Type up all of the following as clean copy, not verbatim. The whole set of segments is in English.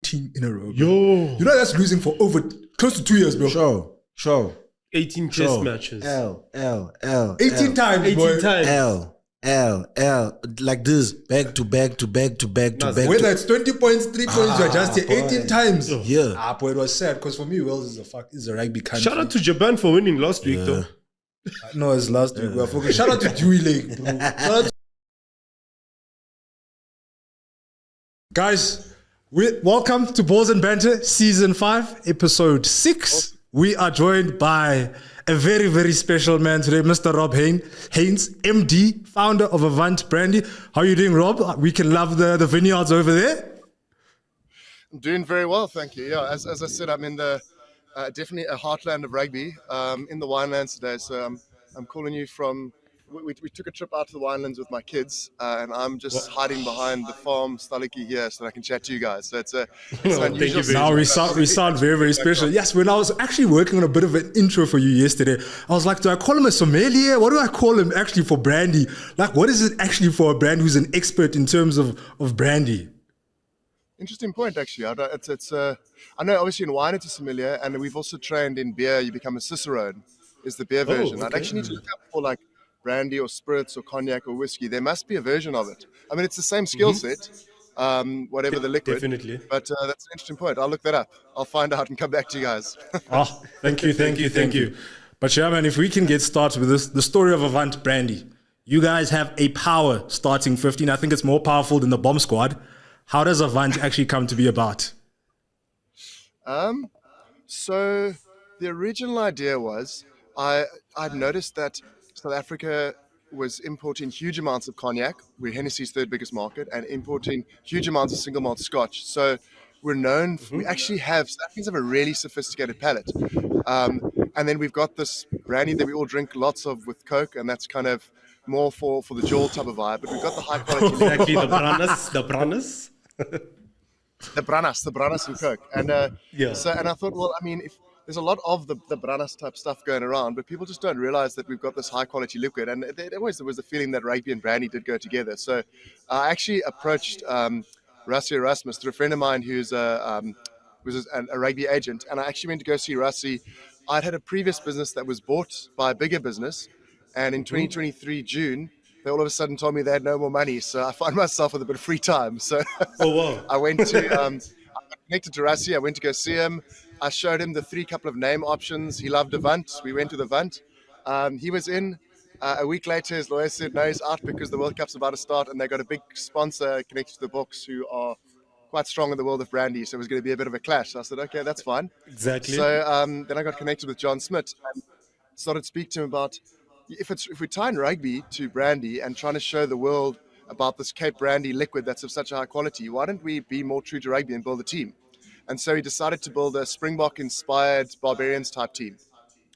18 in a row. Bro. Yo. You know that's losing for over close to 2 years, bro. Sure. 18 test matches. 18 times, 18 boy. times. L, like this, back to back. Whether it's 20 points, 3 points, you're just here 18 times. Yeah. Boy, it was sad because for me, Wales is a rugby country. Shout out to Japan for winning last week, though. No, it's last week. We're focused. Shout out to Dewey Lake, bro. Shout out to guys, welcome to Balls and Banter, Season 5, Episode 6. We are joined by a very, very special man today, Mr. Rob Heyns, MD, founder of Avante, Brandy. How are you doing, Rob? We can love the vineyards over there. I'm doing very well, thank you. Yeah, as I said, I'm in the definitely a heartland of rugby, in the winelands today. So I'm calling you from. We took a trip out to the winelands with my kids, and I'm just hiding behind the farm Staliki here so that I can chat to you guys. So it's an unusual. Now we sound very, very special. Yes, when I was actually working on a bit of an intro for you yesterday, I was like, do I call him a sommelier? What do I call him actually for brandy? Like, what is it actually for a brand who's an expert in terms of brandy? Interesting point, actually. I know obviously in wine it's a sommelier, and we've also trained in beer. You become a cicerone, is the beer version. I'd actually need to look up for like brandy or spirits or cognac or whiskey. There must be a version of it. I mean, it's the same skill set, whatever the liquid. Definitely. But that's an interesting point. I'll look that up. I'll find out and come back to you guys. Thank you. But yeah, man, if we can get started with this, the story of Avante Brandy. You guys have a power starting 15. I think it's more powerful than the bomb squad. How does Avante actually come to be about? So the original idea was I'd noticed that South Africa was importing huge amounts of cognac. We're Hennessy's third biggest market, and importing huge amounts of single malt scotch. So we're known, we actually have, South Africans have a really sophisticated palate. And then we've got this brandy that we all drink lots of with Coke, and that's kind of more for the jaw type of vibe. But we've got the high quality. Exactly, the branas. The branas and Coke. And and I thought, well, I mean, if there's a lot of the branas type stuff going around, but people just don't realize that we've got this high quality liquid. And there was a feeling that rugby and brandy did go together. So I actually approached Rassie Erasmus through a friend of mine who's a rugby agent. And I actually went to go see Rassie. I'd had a previous business that was bought by a bigger business. And in 2023, June, they all of a sudden told me they had no more money. So I found myself with a bit of free time. So I went to, I connected to Rassie. I went to go see him. I showed him the couple of name options. He loved Avante. We went with Avante. He was in. A week later, his lawyer said, no, he's out because the World Cup's about to start. And they got a big sponsor connected to the Boks who are quite strong in the world of brandy. So it was going to be a bit of a clash. So I said, okay, that's fine. Exactly. So then I got connected with John Smith and started to speak to him about if we tie in rugby to brandy and trying to show the world about this Cape Brandy liquid that's of such a high quality, why don't we be more true to rugby and build a team? And so he decided to build a Springbok-inspired Barbarians-type team.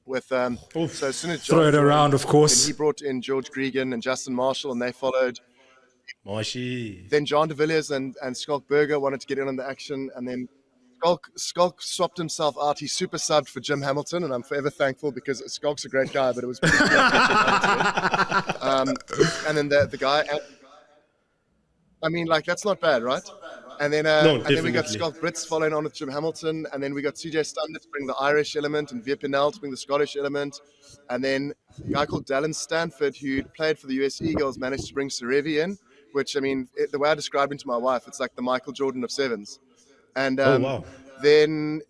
With so as soon as John throw it around, of course. He brought in George Gregan and Justin Marshall, and they followed. Marshy. Then John de Villiers and Skalk Berger wanted to get in on the action, and then Skalk swapped himself out. He super subbed for Jim Hamilton, and I'm forever thankful because Skalk's a great guy, but it was pretty and then the guy. I mean, like, that's not bad, right? And then, and then we got Scott Brits following on with Jim Hamilton, and then we got CJ Stunder to bring the Irish element, and Veer Pinnell to bring the Scottish element, and then a guy called Dallin Stanford, who played for the US Eagles, managed to bring Serevi in, which, I mean, the way I described him to my wife, it's like the Michael Jordan of sevens. And then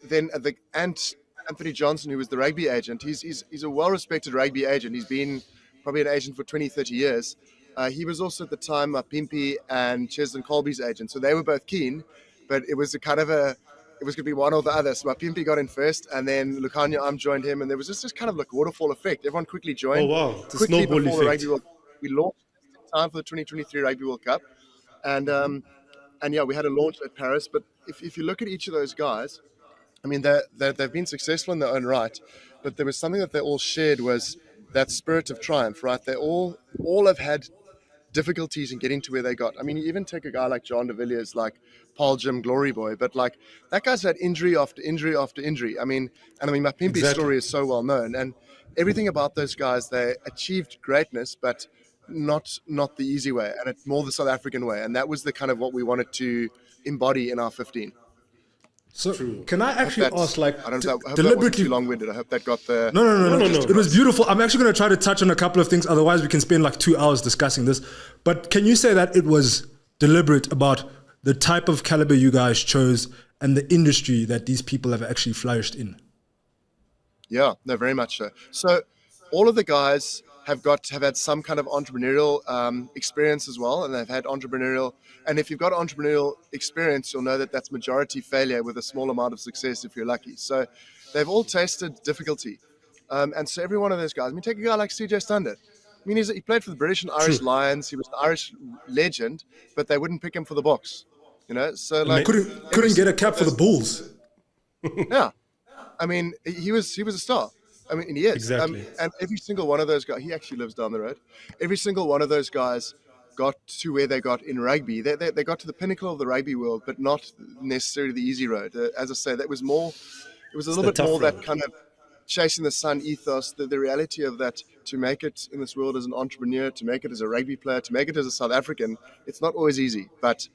Anthony Johnson, who was the rugby agent, he's a well-respected rugby agent. He's been probably an agent for 20, 30 years. He was also at the time Pimpy and Cheslin Colby's agent. So they were both keen, but it was it was going to be one or the other. So Pimpy got in first, and then Lukanya joined him, and there was just this kind of like waterfall effect. Everyone quickly joined. Oh, wow. It's quickly a snowball before effect. the Rugby World Cup. We launched in time for the 2023 Rugby World Cup. And yeah, we had a launch at Paris. But if you look at each of those guys, I mean, they've been successful in their own right, but there was something that they all shared was that spirit of triumph, right? They all have had difficulties in getting to where they got. I mean, you even take a guy like John de Villiers, like Paul Jim Glory Boy, but like that guy's had injury after injury after injury. I mean, my Pimpy story is so well known, and everything about those guys, they achieved greatness, but not the easy way, and it's more the South African way, and that was the kind of what we wanted to embody in our 15. So True. can I actually ask, like, I don't know. I hope that wasn't deliberately? too long-winded. I hope that got the. No. No. It was beautiful. I'm actually going to try to touch on a couple of things. Otherwise, we can spend like 2 hours discussing this. But can you say that it was deliberate about the type of caliber you guys chose and the industry that these people have actually flourished in? Yeah, no, very much so. So, all of the guys have had some kind of entrepreneurial experience as well, and they've had entrepreneurial. And if you've got entrepreneurial experience, you'll know that that's majority failure with a small amount of success if you're lucky. So, they've all tasted difficulty, and so every one of those guys. I mean, take a guy like CJ Standard. I mean, he played for the British and Irish Lions. He was an Irish legend, but they wouldn't pick him for the Boks. You know, so like Couldn't get a cap for the Bulls. yeah. I mean, he was a star. I mean, and he is. Exactly. And every single one of those guys, he actually lives down the road. Every single one of those guys got to where they got in rugby. They got to the pinnacle of the rugby world, but not necessarily the easy road. As I say, that was more. It was a little bit more road. that kind of chasing the sun ethos. The reality of that, to make it in this world as an entrepreneur, to make it as a rugby player, to make it as a South African, it's not always easy, but.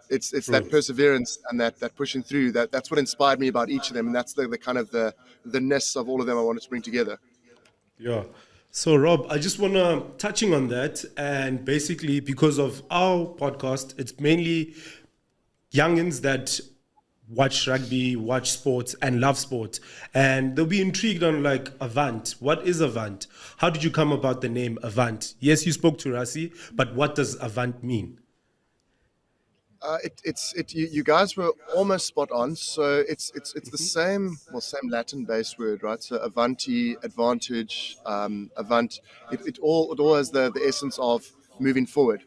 It's that perseverance and that pushing through that's what inspired me about each of them, and that's the kind of the ness of all of them I wanted to bring together. Yeah. So Rob, I just want to touching on that, and basically because of our podcast, it's mainly youngins that watch rugby, watch sports, and love sports, and they'll be intrigued on like Avante. What is Avante? How did you come about the name Avante? Yes, you spoke to Rassie, but what does Avante mean? You guys were almost spot on. So it's the same Latin based word, right? So Avanti, advantage, Avant. It all has the essence of moving forward.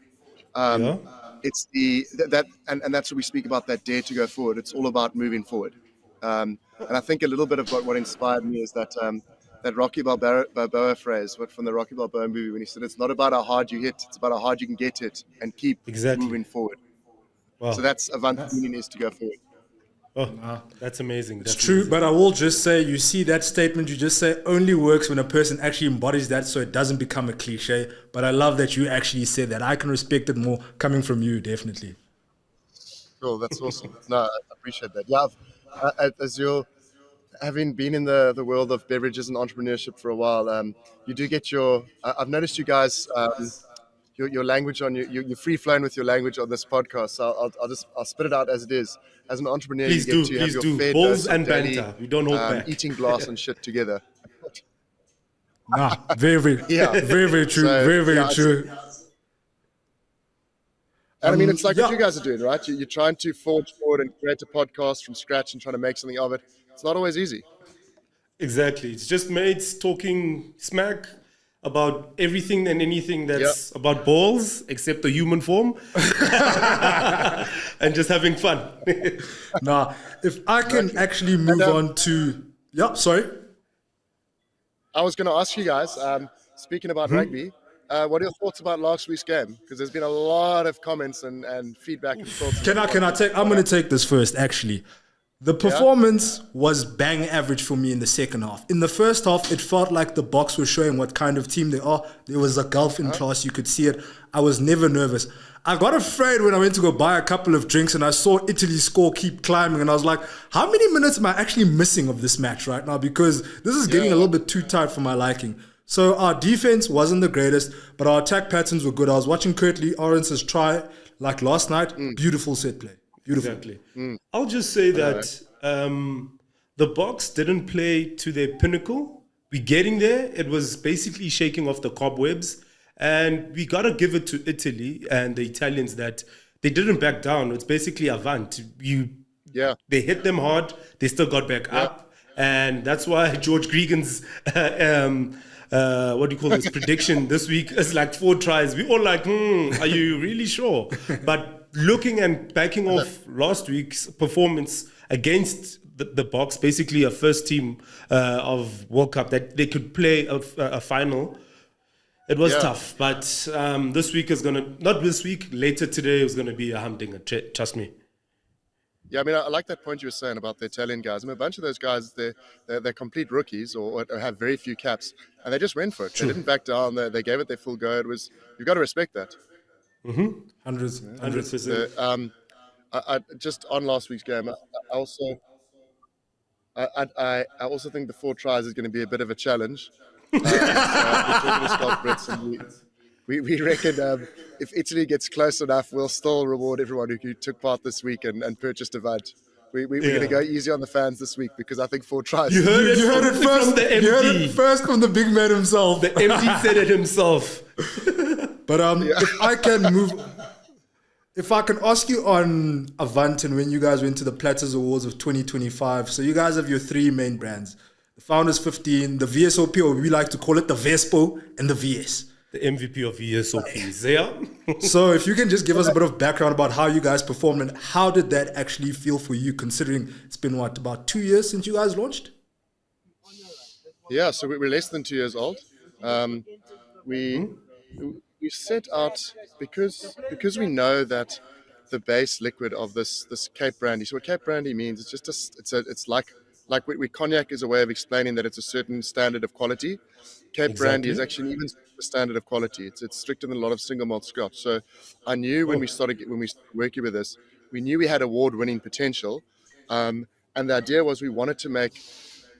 It's and that's what we speak about, that dare to go forward. It's all about moving forward. And I think a little bit of what inspired me is that that Rocky Balboa phrase, from the Rocky Balboa movie, when he said, "It's not about how hard you hit; it's about how hard you can get it and keep moving forward." Wow. So that's Avante meaning is to go forward. Oh, that's amazing. It's true, but I will just say, you see that statement you just say only works when a person actually embodies that, so it doesn't become a cliche. But I love that you actually said that. I can respect it more coming from you, definitely. Cool, that's awesome. No, I appreciate that. Yeah, as you're having been in the world of beverages and entrepreneurship for a while, you do get I've noticed you guys. Your language you're free flowing with your language on this podcast. So I'll spit it out as it is. As an entrepreneur, you get to have your fair Balls dose and of daily, banter. We don't hold back. eating glass and shit together. Very true. So, Very true. And I mean, it's like what you guys are doing, right? You're trying to forge forward and create a podcast from scratch and trying to make something of it. It's not always easy. Exactly. It's just mates talking smack about everything and anything that's about balls, except the human form, and just having fun. Now, if I can actually move on to... Yeah, sorry. I was going to ask you guys, speaking about rugby, what are your thoughts about last week's game? Because there's been a lot of comments and feedback and thoughts. I'm going to take this first, actually. The performance was bang average for me in the second half. In the first half, it felt like the Boks were showing what kind of team they are. There was a gulf in class. You could see it. I was never nervous. I got afraid when I went to go buy a couple of drinks and I saw Italy's score keep climbing. And I was like, how many minutes am I actually missing of this match right now? Because this is getting a little bit too tight for my liking. So our defense wasn't the greatest, but our attack patterns were good. I was watching Curtly Orance's try like last night. Beautiful set play. Beautiful. Exactly. I'll just say that the Boks didn't play to their pinnacle. We're getting there. It was basically shaking off the cobwebs. And we got to give it to Italy and the Italians that they didn't back down. It's basically Avante. They hit them hard. They still got back up. And that's why George Gregan's, prediction this week is like 4 tries. We all like, are you really sure? But looking and backing off last week's performance against the Boks, basically a first team of World Cup that they could play a final. It was tough, but this week is not this week, later today is going to be a humdinger, trust me. Yeah, I mean, I like that point you were saying about the Italian guys. I mean, a bunch of those guys, they're complete rookies or have very few caps, and they just went for it. True. They didn't back down. They gave it their full go. You've got to respect that. 100%. I just on last week's game, I also I also think the 4 tries is going to be a bit of a challenge. So we're talking to Scott Brits, and we reckon if Italy gets close enough, we'll still reward everyone who took part this week and purchased Avante. We're going to go easy on the fans this week because I think 4 tries. You heard it first from the MD. You heard it first from the big man himself. The MD said it himself. But if I can ask you on Avante and when you guys went to the Platters Awards of 2025, so you guys have your 3 main brands. The Founders 15, the VSOP, or we like to call it the VSPO, and the VS. The MVP of VSOPs, yeah? So if you can just give us a bit of background about how you guys performed and how did that actually feel for you, considering it's been, about 2 years since you guys launched? Yeah, so we're less than 2 years old. We set out because we know that the base liquid of this Cape Brandy. So what Cape Brandy means, it's just it's like cognac is a way of explaining that it's a certain standard of quality. Cape Brandy is actually even a standard of quality. It's stricter than a lot of single malt Scotch. So I knew when we started working with this, we knew we had award-winning potential, and the idea was we wanted to make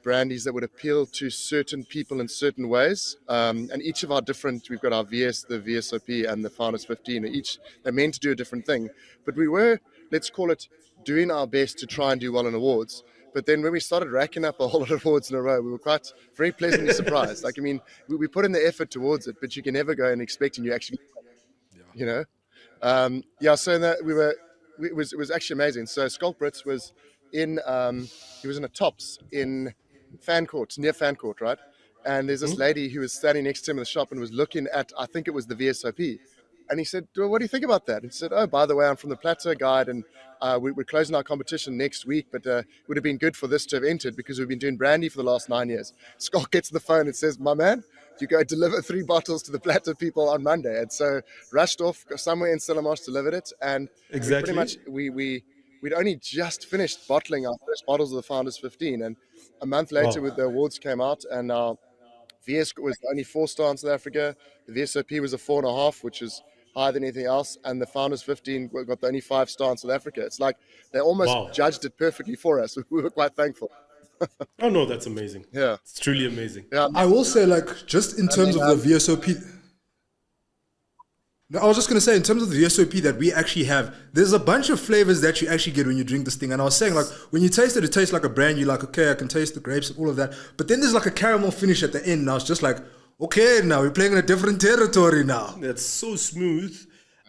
brandies that would appeal to certain people in certain ways. And each of our different, we've got our VS, the VSOP, and the Founders 15. They're meant to do a different thing. But we were, let's call it, doing our best to try and do well in awards. But then when we started racking up a whole lot of awards in a row, we were very pleasantly surprised. We put in the effort towards it, but you can never go and expecting you actually, So in that it was actually amazing. So Scott Brits was in a Tops in Fan Court, near Fan Court, right? And there's this lady who was standing next to him in the shop and was looking at, I think it was the VSOP. And he said, well, what do you think about that? And he said, oh, by the way, I'm from the Platter Guide, and we're closing our competition next week, but it would have been good for this to have entered because we've been doing brandy for the last 9 years. Scott gets the phone and says, my man, you go deliver 3 bottles to the Platter people on Monday. And so rushed off somewhere in Stellenbosch, delivered it. And exactly. Pretty much we'd only just finished bottling our first bottles of the Founders 15. And a month later, with the awards came out, and our VS was only 4-star in South Africa. The VSOP was a 4.5, which is higher than anything else. And the Founders 15 got the only 5-star in South Africa. It's like they almost judged it perfectly for us. We were quite thankful. Oh, no, that's amazing. Yeah. It's truly amazing. Yeah. I will say, just in terms of the VSOP... No, I was just going to say, in terms of the VSOP that we actually have, there's a bunch of flavors that you actually get when you drink this thing. And I was saying, when you taste it, it tastes like a brand. You're like, okay, I can taste the grapes and all of that. But then there's a caramel finish at the end. Now it's just like, okay, now we're playing in a different territory now. That's so smooth.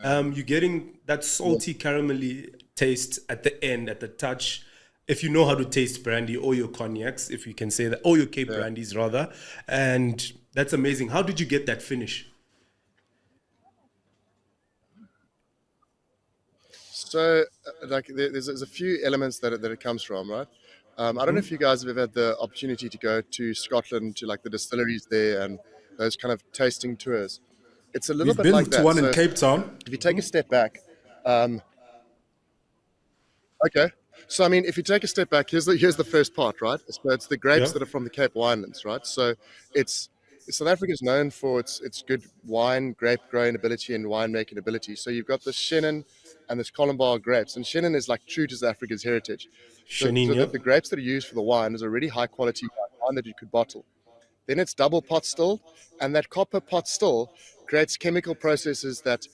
You're getting that salty caramelly taste at the end, at the touch. If you know how to taste brandy or your cognacs, if you can say that, or your Cape brandies rather. And that's amazing. How did you get that finish? So, there's a few elements that it comes from, right? I don't know if you guys have ever had the opportunity to go to Scotland, to the distilleries there and those kind of tasting tours. It's a little bit like that. We've been to one in Cape Town. If you take a step back, okay. So, if you take a step back, here's the first part, right? So it's the grapes that are from the Cape Winelands, right? So South Africa is known for its good wine, grape growing ability and winemaking ability. So you've got the Chenin and this Colombard grapes. And Chenin is true to South Africa's heritage. So the grapes that are used for the wine is a really high quality wine that you could bottle. Then it's double pot still, and that copper pot still creates chemical processes that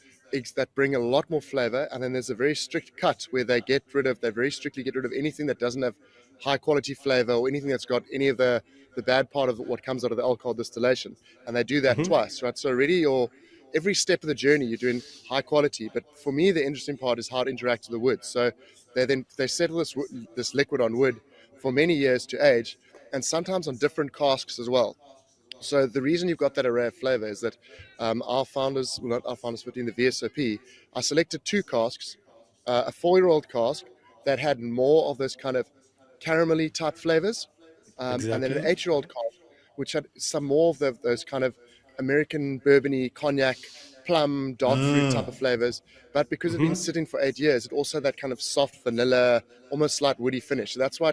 bring a lot more flavor. And then there's a very strict cut where they very strictly get rid of anything that doesn't have high quality flavor or anything that's got any of the bad part of what comes out of the alcohol distillation. And they do that twice, right? So already every step of the journey, you're doing high quality. But for me, the interesting part is how it interacts with the wood. So they settle this liquid on wood for many years to age, and sometimes on different casks as well. So the reason you've got that array of flavor is that our founders, well, not our founders, but in the VSOP, I selected 2 casks, a 4-year-old cask that had more of those kind of caramelly type flavors, and then an 8-year-old cask which had some more of those kind of American bourbony, cognac, plum, dark fruit type of flavors. But because it's been sitting for 8 years, it also had that kind of soft vanilla, almost slight woody finish. So that's why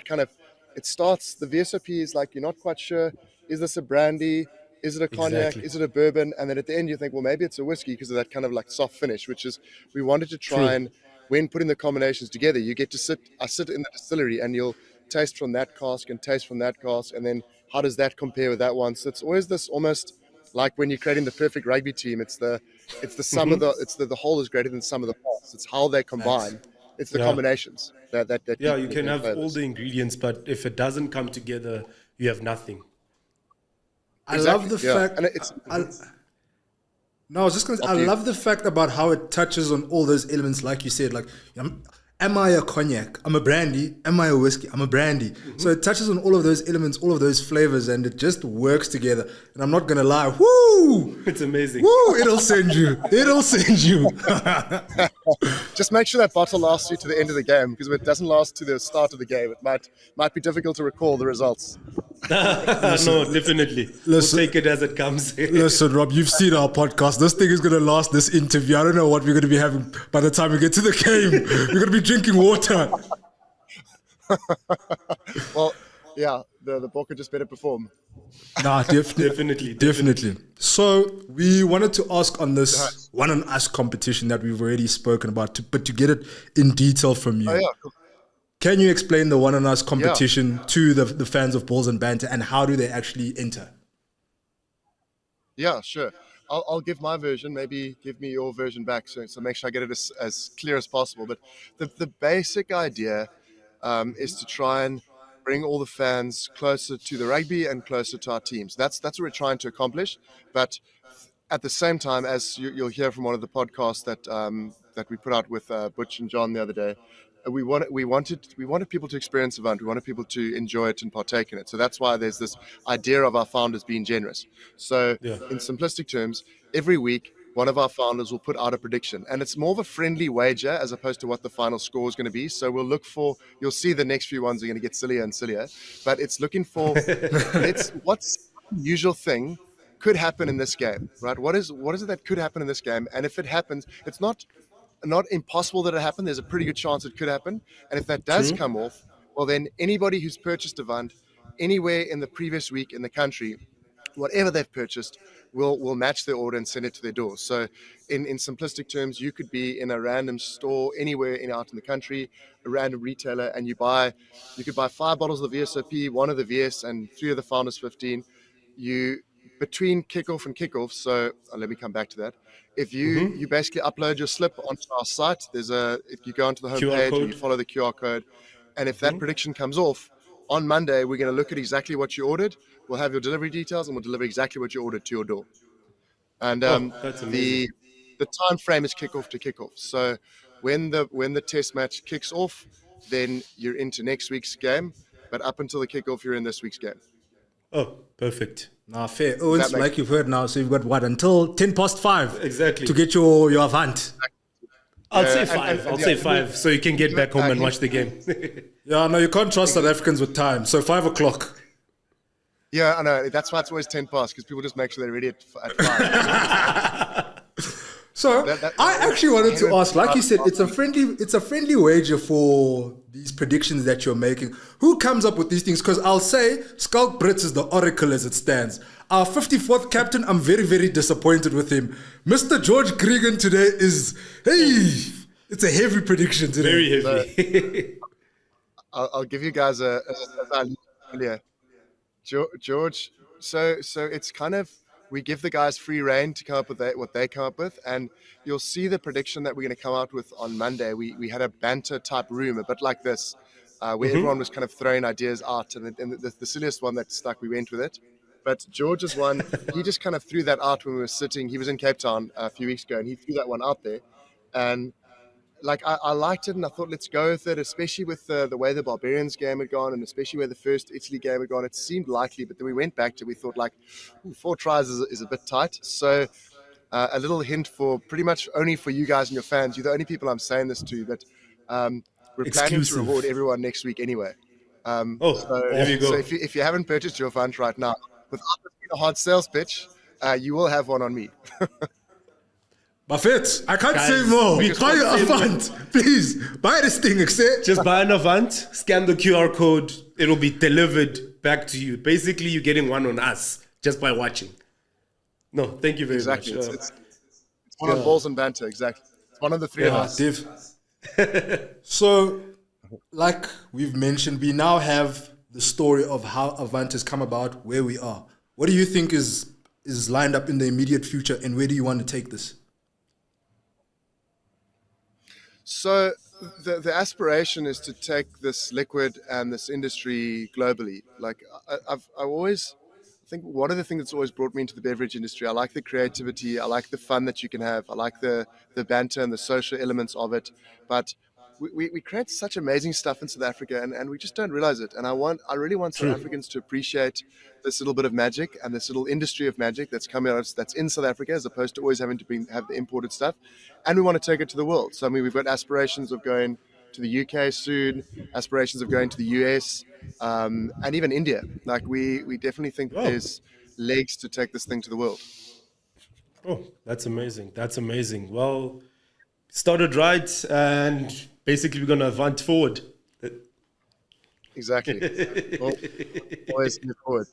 it starts, the VSOP is you're not quite sure, is this a brandy? Is it a cognac? Is it a bourbon? And then at the end you think, well, maybe it's a whiskey because of that kind of soft finish, which is, we wanted to try and when putting the combinations together, you get to I sit in the distillery and you'll taste from that cask and taste from that cask, and then how does that compare with that one? So it's always this almost like when you're creating the perfect rugby team. It's the sum of the whole is greater than the sum of the parts. It's how they combine. It's the combinations that you can have all the ingredients, but if it doesn't come together, you have nothing. I love the fact. And it's, No, I was just going to say, I love the fact about how it touches on all those elements, like you said, like, am I a cognac? I'm a brandy. Am I a whiskey? I'm a brandy. So it touches on all of those elements, all of those flavors, and it just works together. And I'm not going to lie, woo! It's amazing. Woo! It'll send you. It'll send you. just make sure that bottle lasts you to the end of the game, because if it doesn't last to the start of the game, it might be difficult to recall the results. No, definitely. We'll take it as it comes. Listen, Rob, you've seen our podcast. This thing is going to last this interview. I don't know what we're going to be having by the time we get to the game. We're going to be drinking water. Well, yeah, the Bokke just better perform. Nah, definitely. So we wanted to ask on this One on Us competition that we've already spoken about, but to get it in detail from you. Oh, yeah, cool. Can you explain the One on Us competition to the fans of Balls and Banter, and how do they actually enter? Yeah, sure. I'll give my version. Maybe give me your version back, so make sure I get it as clear as possible. But the basic idea is to try and bring all the fans closer to the rugby and closer to our teams. That's what we're trying to accomplish. But at the same time, as you'll hear from one of the podcasts that we put out with Butch and John the other day, we wanted people to experience Avante. We wanted people to enjoy it and partake in it. So that's why there's this idea of our founders being generous. So in simplistic terms, every week one of our founders will put out a prediction, and it's more of a friendly wager as opposed to what the final score is going to be. So we'll look for, you'll see the next few ones are going to get sillier and sillier, but it's looking for what's the usual thing could happen in this game, right? What is it that could happen in this game? And if it happens, it's not impossible that it happened. There's a pretty good chance it could happen. And if that does come off, well, then anybody who's purchased Avante anywhere in the previous week in the country, whatever they've purchased, will match their order and send it to their door. So in simplistic terms, you could be in a random store anywhere out in the country, a random retailer, and you could buy 5 bottles of the VSOP, 1 of the VS, and 3 of the Founders 15. Between kickoff and kickoff, so let me come back to that. If you basically upload your slip onto our site, if you go onto the homepage and you follow the QR code, and if that prediction comes off, on Monday, we're going to look at exactly what you ordered. We'll have your delivery details, and we'll deliver exactly what you ordered to your door. And the time frame is kickoff to kickoff. So when the test match kicks off, then you're into next week's game. But up until the kickoff, you're in this week's game. Oh, perfect. Nah, fair. Oh, it's like you've heard now. So you've got what, until 5:10 exactly to get your Avante. I'll say 5. I'll say 5, so you can get back home and watch the game. Yeah, no, you can't trust South Africans with time. So 5 o'clock. Yeah, I know. That's why it's always 10 past, because people just make sure they're ready at 5. So I actually wanted to ask, like you said, it's a friendly wager for these predictions that you're making. Who comes up with these things? Because I'll say Skulk Brits is the oracle as it stands. Our 54th captain, I'm very, very disappointed with him. Mr. George Gregan today it's a heavy prediction today. Very heavy. I'll give you guys a George. So it's kind of, we give the guys free rein to come up with what they come up with, and you'll see the prediction that we're going to come out with on Monday. We had a banter type room, a bit like this, where everyone was kind of throwing ideas out, and the silliest one that stuck, we went with it. But George's one, he just kind of threw that out when we were sitting. He was in Cape Town a few weeks ago, and he threw that one out there, and like I liked it, and I thought, let's go with it, especially with the way the Barbarians game had gone, and especially where the first Italy game had gone. It seemed likely, but then we went back to it. We thought, 4 tries is a bit tight. So a little hint for pretty much only for you guys and your fans. You're the only people I'm saying this to, but we're planning to reward everyone next week anyway. There you go. So if you haven't purchased your Avante right now, without a hard sales pitch, you will have one on me. Buffett, I can't say more. Buy your Avante. Please, buy this thing. Just buy an Avante, scan the QR code, it'll be delivered back to you. Basically, you're getting one on us just by watching. No, thank you very much. It's one on Balls and Banter, exactly. It's one of the 3 of us. So, like we've mentioned, we now have the story of how Avante has come about where we are. What do you think is lined up in the immediate future, and where do you want to take this? So the aspiration is to take this liquid and this industry globally. Like I always think one of the things that's always brought me into the beverage industry, I like the creativity, I like the fun that you can have, I like the banter and the social elements of it. But we create such amazing stuff in South Africa, and we just don't realize it. And I really want South Africans to appreciate this little bit of magic and this little industry of magic that's coming out that's in South Africa, as opposed to always having to have the imported stuff. And we want to take it to the world. So I mean, we've got aspirations of going to the UK soon, aspirations of going to the US, and even India. Like we definitely think there's legs to take this thing to the world. Oh, that's amazing. That's amazing. Well, started right, and basically we're going to advance forward. Exactly. Always move forward.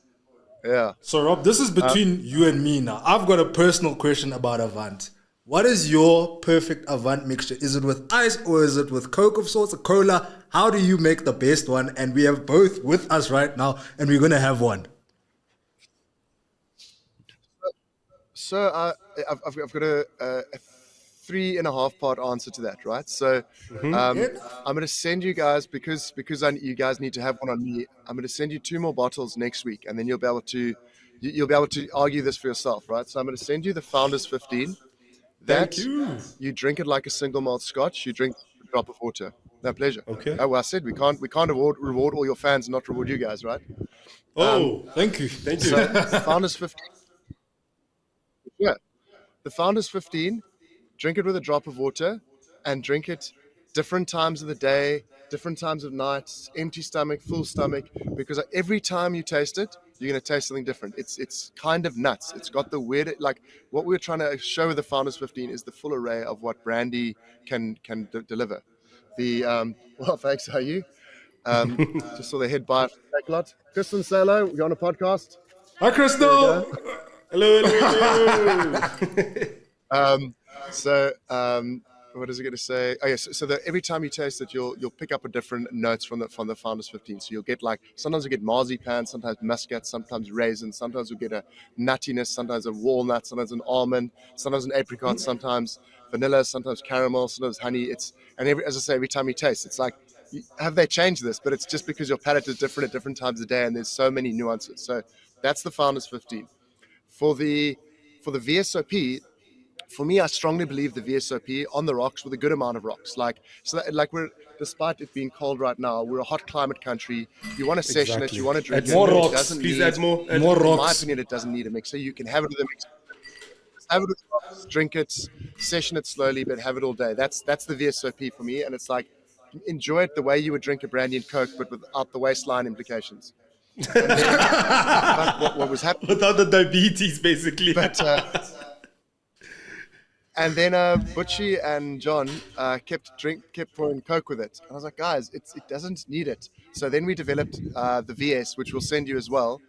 Yeah. So Rob, this is between you and me now. I've got a personal question about Avant. What is your perfect Avant mixture? Is it with ice or is it with Coke of sorts or cola? How do you make the best one? And we have both with us right now, and we're going to have one. So I've got a 3.5 part answer to that, right? So I'm going to send you guys, because you guys need to have one on me. I'm going to send you 2 more bottles next week, and then you'll be able to argue this for yourself, right? So I'm going to send you the Founders 15. That you drink it like a single malt Scotch. You drink a drop of water. No, pleasure. Okay. Oh, well, I said we can't reward all your fans and not reward you guys, right? Thank you. So the Founders 15. Yeah, the Founders 15. Drink it with a drop of water, and drink it different times of the day, different times of night, empty stomach, full stomach, because every time you taste it, you're going to taste something different. It's kind of nuts. It's got the weird, like what we were trying to show with the Founders 15 is the full array of what Brandy can deliver. Well, thanks. How are you? Just saw the head bite. Thanks a lot. Kristen, say hello. We're on a podcast. Hi, Crystal. Hello. What is it going to say? Oh yes. So that every time you taste it, you'll pick up a different notes from the Founders 15. So you'll get sometimes you get marzipan, sometimes muscat, sometimes raisin, sometimes you'll get a nuttiness, sometimes a walnut, sometimes an almond, sometimes an apricot, sometimes vanilla, sometimes caramel, sometimes honey. As I say, every time you taste, it's like, have they changed this? But it's just because your palate is different at different times of day, and there's so many nuances. So that's the Founders 15. For the VSOP. For me, I strongly believe the VSOP on the rocks with a good amount of rocks. Despite it being cold right now, we're a hot climate country. You want to session it, you want to drink it. More rocks. Please add more. More rocks. In my opinion, it doesn't need a mixer. You can have it with a mixer. Have it with rocks, drink it, session it slowly, but have it all day. That's the VSOP for me, and it's like, enjoy it the way you would drink a brandy and Coke, but without the waistline implications. But what was happening? Without the diabetes, basically. And then Butchie and John kept pouring Coke with it. And I was like, guys, it doesn't need it. So then we developed the VS, which we'll send you as well.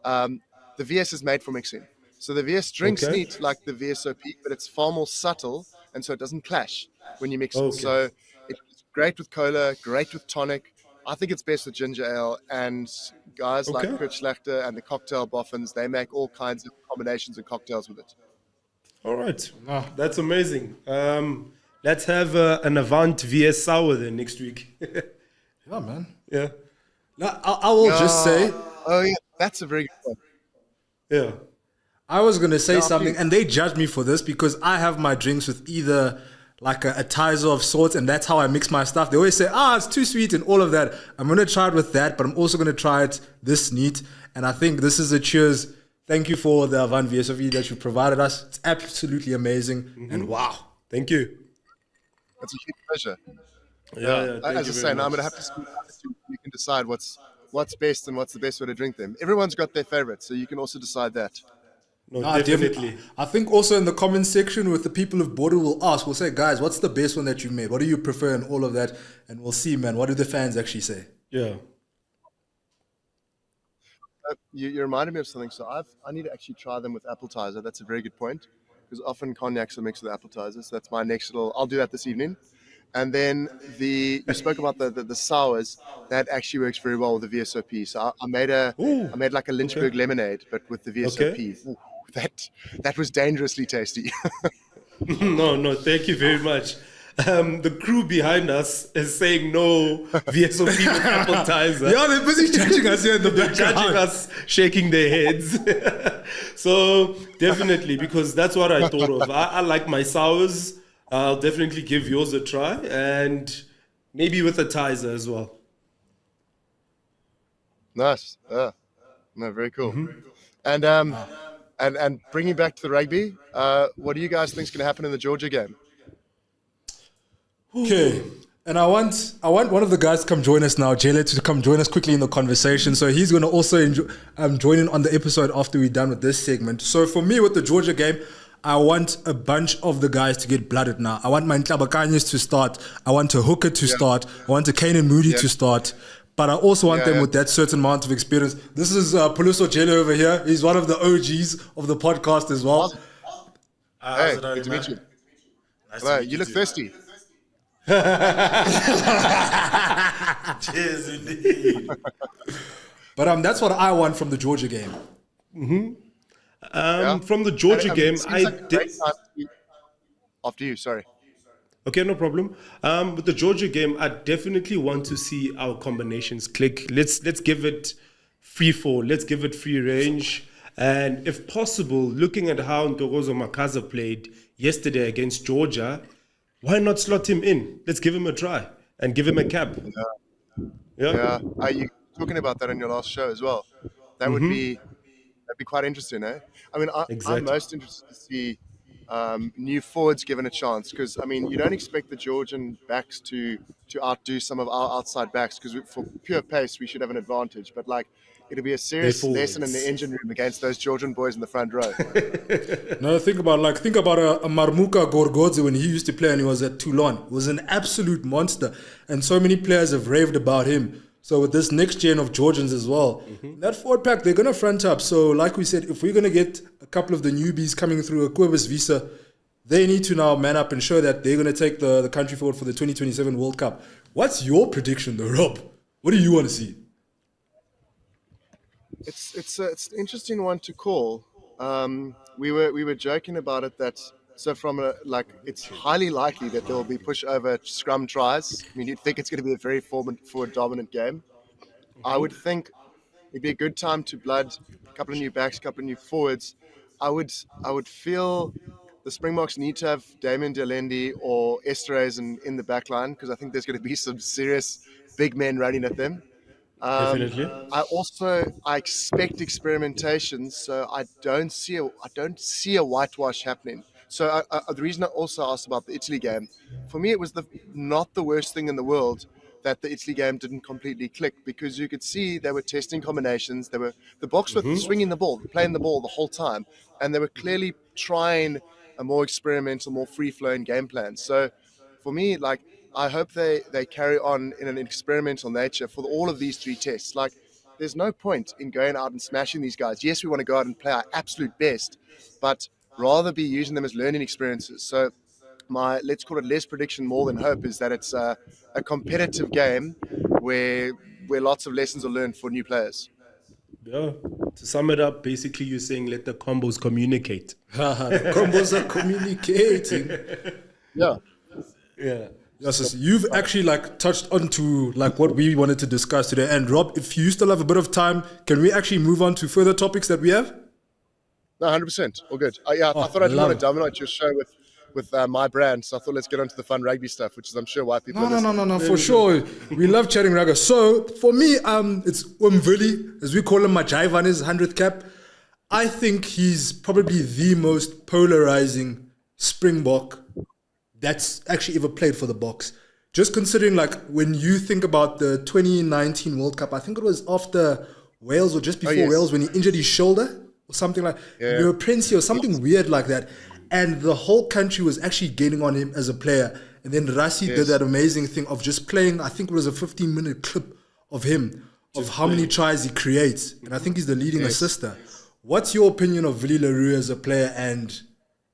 The VS is made for mixing. So the VS drinks neat like the VSOP, but it's far more subtle, and so it doesn't clash when you mix it. So it's great with cola, great with tonic. I think it's best with ginger ale. And guys like Kurt Schlechter and the Cocktail Boffins, they make all kinds of combinations and cocktails with it. All right. That's amazing. Let's have an Avant VS Sour then next week. Yeah, man. Yeah. Now, I will just say... Oh, yeah. That's a very good one. Yeah. I was going to say something, and they judge me for this because I have my drinks with either like a tizer of sorts, and that's how I mix my stuff. They always say, it's too sweet and all of that. I'm going to try it with that, but I'm also going to try it this neat. And I think this is a cheers. Thank you for the Avant VSOP that you provided us. It's absolutely amazing. And wow. Thank you. It's a huge pleasure. Yeah. As I say, now I'm going to have to speak. You can decide what's best and what's the best way to drink them. Everyone's got their favorites, so you can also decide that. No, definitely. I think also in the comment section with the people who've bought it, we'll say, guys, what's the best one that you made? What do you prefer and all of that? And we'll see, man. What do the fans actually say? Yeah. You reminded me of something. So I need to actually try them with appetizer. That's a very good point, because often cognacs are mixed with appetizers. So that's my next I'll do that this evening. And then you spoke about the sours. That actually works very well with the VSOP. So I made like a Lynchburg lemonade, but with the VSOP. Okay. Ooh, that was dangerously tasty. No, thank you very much. The crew behind us is saying no VSOP with appetizer. Yeah, they're busy judging us here in the Judging background. us, shaking their heads. So definitely, because that's what I thought of. I like my sours. I'll definitely give yours a try, and maybe with a tizer as well. Nice. No, very cool. And bringing back to the rugby, what do you guys think is going to happen in the Georgia game? Okay. And I want one of the guys to come join us now, Jayla, to come join us quickly in the conversation. So he's going to also join in on the episode after we're done with this segment. So for me, with the Georgia game, I want a bunch of the guys to get blooded now. I want my Ntlabakanyas to start. I want a hooker to start. I want a Kanan Moody to start. But I also want them with that certain amount of experience. This is Puluso Jayla over here. He's one of the OGs of the podcast as well. Hey, good to meet you. Hello, you look thirsty. Cheers, indeed. But that's what I want from the Georgia game. From the Georgia game, after you, sorry. Okay, no problem. With the Georgia game, I definitely want to see our combinations click. Let's give it free fall. Let's give it free range. And if possible, looking at how Ntokozo Makaza played yesterday against Georgia, why not slot him in? Let's give him a try and give him a cap. Yeah. Are you talking about that in your last show as well? That would be quite interesting, eh? I mean, I'm most interested to see new forwards given a chance, because I mean, you don't expect the Georgian backs to outdo some of our outside backs, because for pure pace we should have an advantage, but like it'll be a serious lesson in the engine room against those Georgian boys in the front row. No, think about a Marmuka Gorgodze when he used to play and he was at Toulon. He was an absolute monster, and so many players have raved about him. So with this next gen of Georgians as well, that forward pack, they're going to front up. So like we said, if we're going to get a couple of the newbies coming through a Quibus visa, they need to now man up and show that they're going to take the country forward for the 2027 World Cup. What's your prediction though, Rob? What do you want to see? It's an interesting one to call. We were joking about it that. So it's highly likely that there will be pushover scrum tries. I mean, you'd think it's going to be a very forward dominant game. I would think it'd be a good time to blood a couple of new backs, a couple of new forwards. I would feel the Springboks need to have Damien Delendi or Esterhazy in the back line, because I think there's going to be some serious big men running at them. Definitely. I expect experimentation, so I don't see a whitewash happening. So the reason I also asked about the Italy game, for me it was not the worst thing in the world that the Italy game didn't completely click, because you could see they were testing combinations. The Boks were swinging the ball, playing the ball the whole time, and they were clearly trying a more experimental, more free-flowing game plan. So for me, like, I hope they carry on in an experimental nature for all of these three tests. Like, there's no point in going out and smashing these guys. Yes, we want to go out and play our absolute best, but rather be using them as learning experiences. So my, let's call it less prediction, more than hope, is that it's a competitive game where lots of lessons are learned for new players. Yeah. To sum it up, basically you're saying let the combos communicate. The combos are communicating. Yeah. Yeah. Yes, you've actually touched onto what we wanted to discuss today. And Rob, if you still have a bit of time, can we actually move on to further topics that we have? No, 100%. All good. I thought I didn't want to dominate your show with my brand, so I thought let's get on to the fun rugby stuff, which is I'm sure why people are listening. No, for sure. We love chatting rugby. So for me, it's Umvuli, as we call him, Majaivan, his 100th cap. I think he's probably the most polarizing Springbok that's actually ever played for the Boks. Just considering when you think about the 2019 World Cup, I think it was after Wales or just before Wales when he injured his shoulder or something Prince or something weird like that. And the whole country was actually gaining on him as a player. And then Rassie did that amazing thing of just playing, I think it was a 15-minute clip of him, of how many tries he creates. And I think he's the leading assister. What's your opinion of Willie Leroux as a player and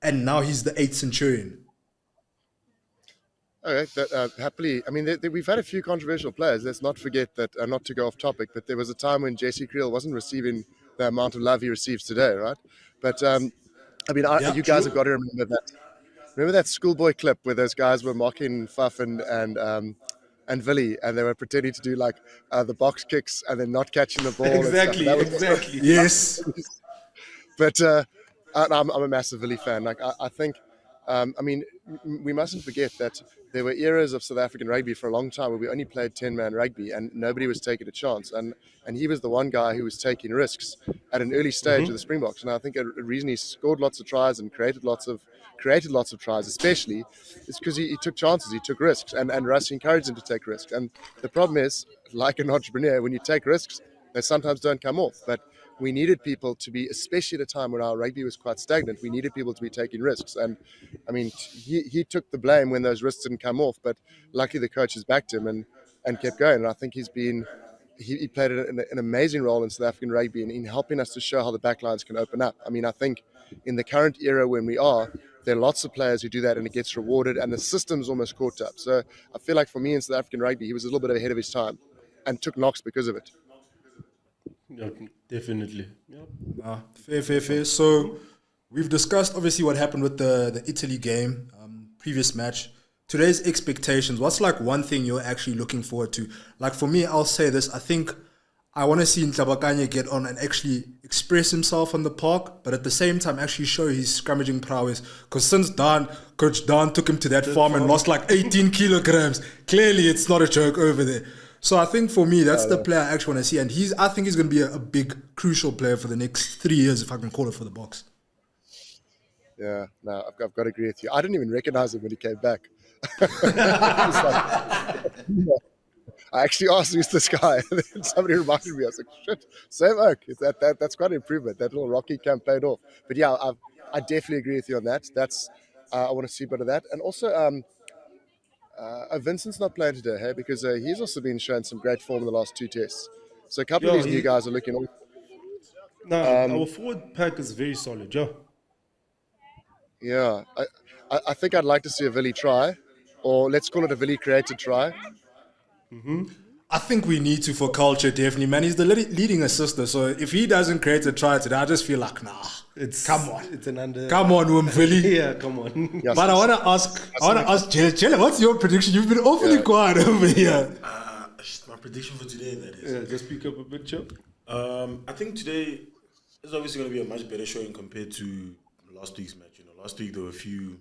now he's the 8th Centurion? Okay, happily. I mean, we've had a few controversial players. Let's not forget that, not to go off topic, but there was a time when Jesse Creel wasn't receiving the amount of love he receives today, right? But I mean, you guys have got to remember that. Remember that schoolboy clip where those guys were mocking Fuff and Villy, and they were pretending to do like the box kicks and then not catching the ball. Exactly. Yes. But I'm a massive Villy fan. Like I think, I mean, we mustn't forget that there were eras of South African rugby for a long time where we only played 10-man rugby and nobody was taking a chance. And he was the one guy who was taking risks at an early stage of the Springboks. And I think a reason he scored lots of tries and created lots of tries, especially, is because he took chances, he took risks, and Rassie encouraged him to take risks. And the problem is, like an entrepreneur, when you take risks, they sometimes don't come off. But we needed people to be, especially at a time when our rugby was quite stagnant, we needed people to be taking risks. And I mean, he took the blame when those risks didn't come off, but luckily the coaches backed him and kept going. And I think he played an amazing role in South African rugby in helping us to show how the backlines can open up. I mean, I think in the current era when we are, there are lots of players who do that and it gets rewarded and the system's almost caught up. So I feel like for me in South African rugby, he was a little bit ahead of his time and took knocks because of it. Yeah, definitely. Yeah. Fair. So we've discussed obviously what happened with the Italy game, previous match. Today's expectations, what's like one thing you're actually looking forward to? Like for me, I'll say this, I think I want to see Ntlabakanye get on and actually express himself on the park, but at the same time actually show his scrummaging prowess. Because since Coach Dan took him to that farm and lost like 18 kilograms, clearly it's not a joke over there. So I think for me, that's the player I actually want to see. And I think he's going to be a big, crucial player for the next 3 years, if I can call it, for the Boks. Yeah, no, I've got to agree with you. I didn't even recognize him when he came back. I actually asked, who's this guy? And then somebody reminded me. I was like, shit, same oak. That's quite an improvement. That little Rocky camp paid off. But yeah, I definitely agree with you on that. That's I want to see a bit of that. And also, Vincent's not playing today, hey, because he's also been showing some great form in the last 2 tests. So a couple of these new guys are looking. No, our forward pack is very solid, Yeah, I think I'd like to see a Villy try, or let's call it a Villy created try. I think we need to for culture, definitely, man. He's the leading assister, so if he doesn't create a try today, I just feel like, nah. Come on. It's an under. Come on, Willie. Yeah, come on. Yes, But I want to ask Jelle, what's your prediction? You've been awfully quiet over here. My prediction for today, that is. Yeah, just speak up a bit, Joe. I think today is obviously going to be a much better showing compared to last week's match. You know, last week there were a few,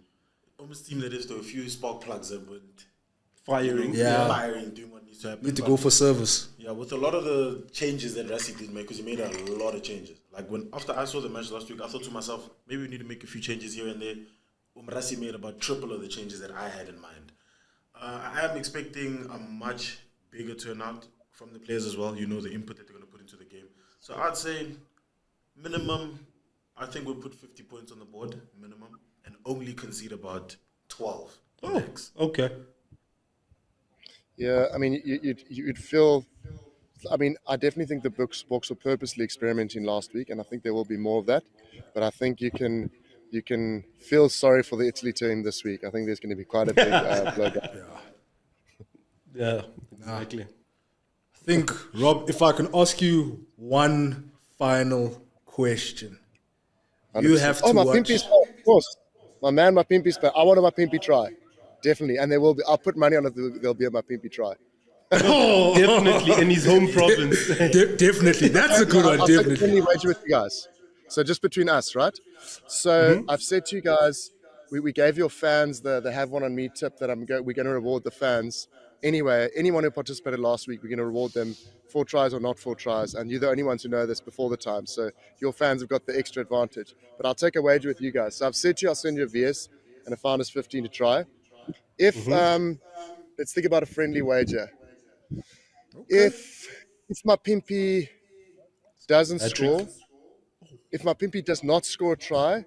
almost seemed that there were a few spark plugs that weren't Firing. doing what needs to happen. Need to go for service. Yeah, with a lot of the changes that Rassie did make, because he made a lot of changes. Like after I saw the match last week, I thought to myself, maybe we need to make a few changes here and there. Rassie made about triple of the changes that I had in mind. I am expecting a much bigger turnout from the players as well. You know, the input that they're going to put into the game. So I'd say minimum, I think we'll put 50 points on the board, minimum, and only concede about 12. Max. Okay. Yeah, I mean, you'd feel. I mean, I definitely think the Boks were purposely experimenting last week, and I think there will be more of that. But I think you can feel sorry for the Italy team this week. I think there's going to be quite a big blowback. Yeah, exactly. I think, Rob, if I can ask you one final question. You have to my watch. Pimpy's of course. My man, my Pimpy's back. I want my Pimpy try. Definitely. And there will be, I'll put money on it, there'll be a my Pimpy try. Definitely in his home province. Definitely. That's a good one, I'll definitely. take a friendly wager with you guys. So just between us, right? So I've said to you guys, we gave your fans the have one on me tip that we're going to reward the fans. Anyway, anyone who participated last week, we're going to reward them 4 tries or not 4 tries. And you're the only ones who know this before the time. So your fans have got the extra advantage. But I'll take a wager with you guys. So I've said to you, I'll send you a VS and a Founders 15 to try. If let's think about a friendly wager. Okay. If my Pimpy doesn't score, if my Pimpy does not score a try,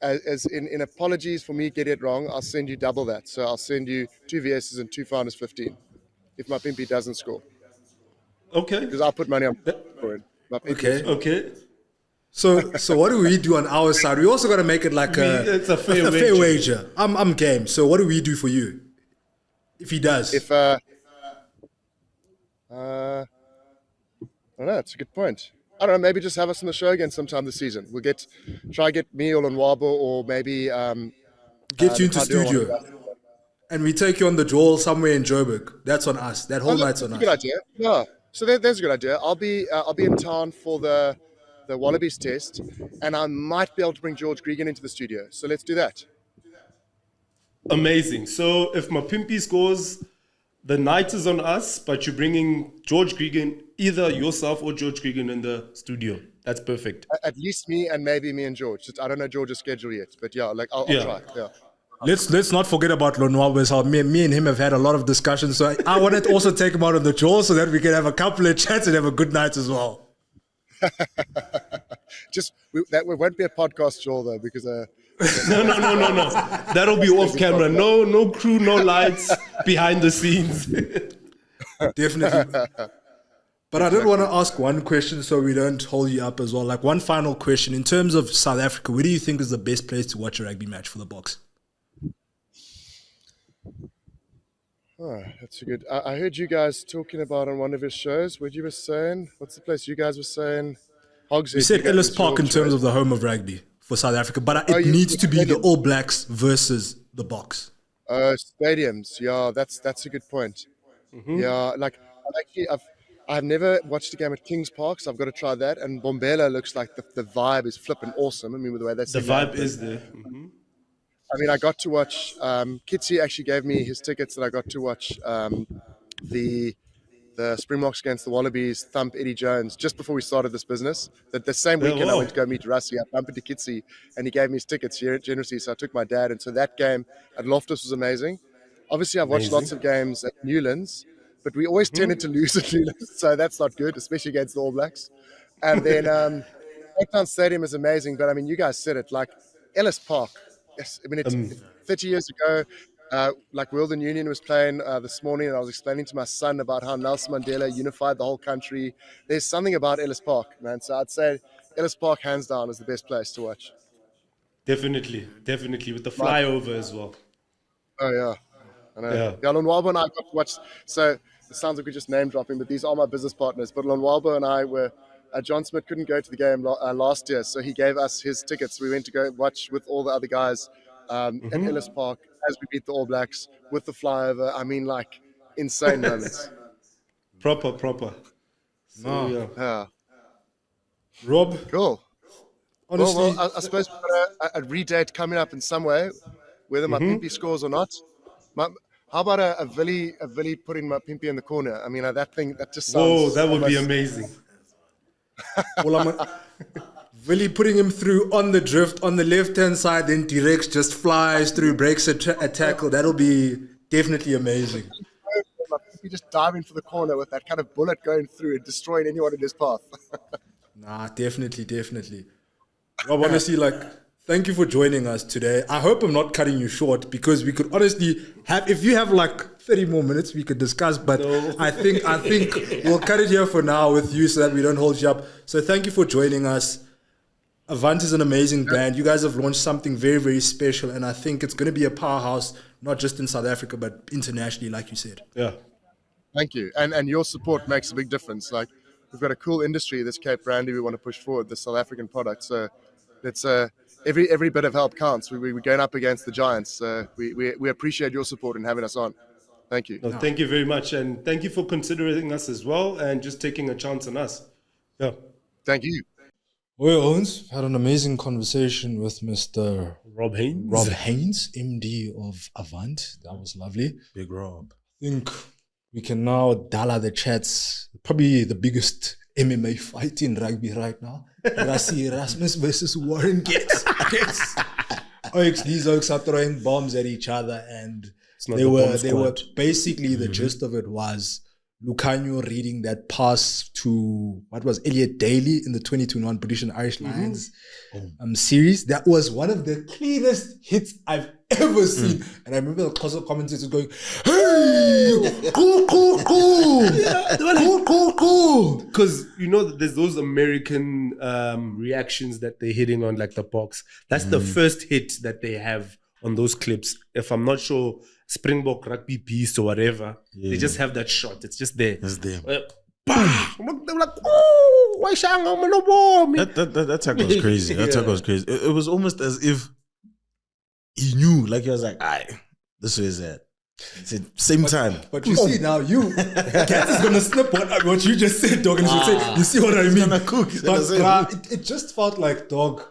as in apologies for me getting it wrong, I'll send you double that. So I'll send you 2 VSs and 2 Founders 15. If my Pimpy doesn't score, Okay. because I'll put money on for it. Okay. So what do we do on our side? We also got to make it like It's a fair wager. I'm game. So what do we do for you? If he does. If I don't know, it's a good point. I don't know, maybe just have us on the show again sometime this season. We'll try get me or Lonwabo or maybe get you into Kadu studio. And we take you on the Joel somewhere in Joburg. That's on us. That whole night's on us. Good idea. Yeah. So there's a good idea. I'll be in town for the Wallabies test, and I might be able to bring George Gregan into the studio. So let's do that. Amazing. So if Mapimpi scores, the night is on us, but you're bringing George Gregan, either yourself or George Gregan in the studio. That's perfect. At least me and maybe me and George. I don't know George's schedule yet, but yeah, like I'll try. Yeah. Let's not forget about Lonwabo as well. Me and him have had a lot of discussions. So I wanted to also take him out on the Joel so that we can have a couple of chats and have a good night as well. That won't be a podcast, Joel, though, because No. That'll be off camera. No crew, no lights, behind the scenes. Definitely. But I did want to ask one question so we don't hold you up as well. Like one final question. In terms of South Africa, where do you think is the best place to watch a rugby match for the Boks? Oh, that's a good. I heard you guys talking about on one of his shows. What you were saying? What's the place you guys were saying? Hogshead. We said Ellis Park in terms of the home of rugby for South Africa, but it needs to be the All Blacks versus the Boks. Stadiums. Yeah, that's a good point. Mm-hmm. Yeah, I've never watched a game at Kings Park, so I've got to try that. And Bombela looks like the vibe is flipping awesome. I mean, with the way that's the vibe is there. Mm-hmm. I mean, I got to watch. Kitsy actually gave me his tickets, and I got to watch the Springboks against the Wallabies thump Eddie Jones just before we started this business. The same weekend, I went to go meet Rassie. I bumped into Kitsy, and he gave me his tickets generously. So I took my dad, and so that game at Loftus was amazing. Obviously, I've watched lots of games at Newlands, but we always tended to lose at Newlands, so that's not good, especially against the All Blacks. And then Cape Town Stadium is amazing, but I mean, you guys said it, like Ellis Park. Yes, I mean, it's 30 years ago, like World and Union was playing this morning, and I was explaining to my son about how Nelson Mandela unified the whole country. There's something about Ellis Park, man. So I'd say Ellis Park, hands down, is the best place to watch. Definitely, with the flyover as well. Oh, yeah. I know. Yeah, Lonwabo and I got to watch. So it sounds like we're just name dropping, but these are my business partners. But Lonwabo and I were. John Smith couldn't go to the game last year, so he gave us his tickets. We went to go watch with all the other guys at Ellis Park as we beat the All Blacks with the flyover. I mean, like, insane moments. Proper. So, yeah. Rob? Cool. Honestly, well, I suppose we've got a redate coming up in some way, whether my Pimpy scores or not. How about a Villy putting my Pimpy in the corner? I mean, that just sounds... Whoa, that would be amazing. Well, I'm really putting him through on the drift on the left-hand side, then Direx just flies through, breaks a tackle. That'll be definitely amazing. You just diving for the corner with that kind of bullet going through and destroying anyone in his path. Nah, definitely. Rob, honestly, thank you for joining us today. I hope I'm not cutting you short because we could honestly have, if you have 30 more minutes, we could discuss. But no. I think we'll cut it here for now with you so that we don't hold you up. So thank you for joining us. Avante is an amazing band. You guys have launched something very, very special, and I think it's going to be a powerhouse, not just in South Africa, but internationally, like you said. Yeah. Thank you. And your support makes a big difference. We've got a cool industry, this Cape Brandy we want to push forward, the South African product. So it's every bit of help counts. We're going up against the giants. We appreciate your support and having us on. Thank you. No, thank you very much. And thank you for considering us as well and just taking a chance on us. Yeah. Thank you. Well, Heyns, had an amazing conversation with Mr. Rob Heyns. Rob Heyns, MD of Avante. That was lovely. Big Rob. I think we can now dollar the chats. Probably the biggest MMA fight in rugby right now. Rassie Erasmus versus Warren Getz. These oaks are throwing bombs at each other, and they were basically the gist of it was Lucanio reading that pass to Elliot Daly in the 2021 British and Irish Lions series. That was one of the cleanest hits I've ever seen. And I remember the Kosovo commentators going, "Hey, cool. Cool. Because, there's those American reactions that they're hitting on, like the Boks. That's the first hit that they have on those clips. If I'm not sure, Springbok Rugby Beast or whatever, they just have that shot. It's just there. That's them. They're like, oh, why shang I'm no bomb? That tackle was crazy. That tackle was crazy. It was almost as if he knew, like he was like, "Aye, this way is that." He said, same time. But you see now, Cat is gonna snip what you just said, dog, and he'll say, "You see what I mean?" Gonna cook. He's But gonna say, it just felt like, dog,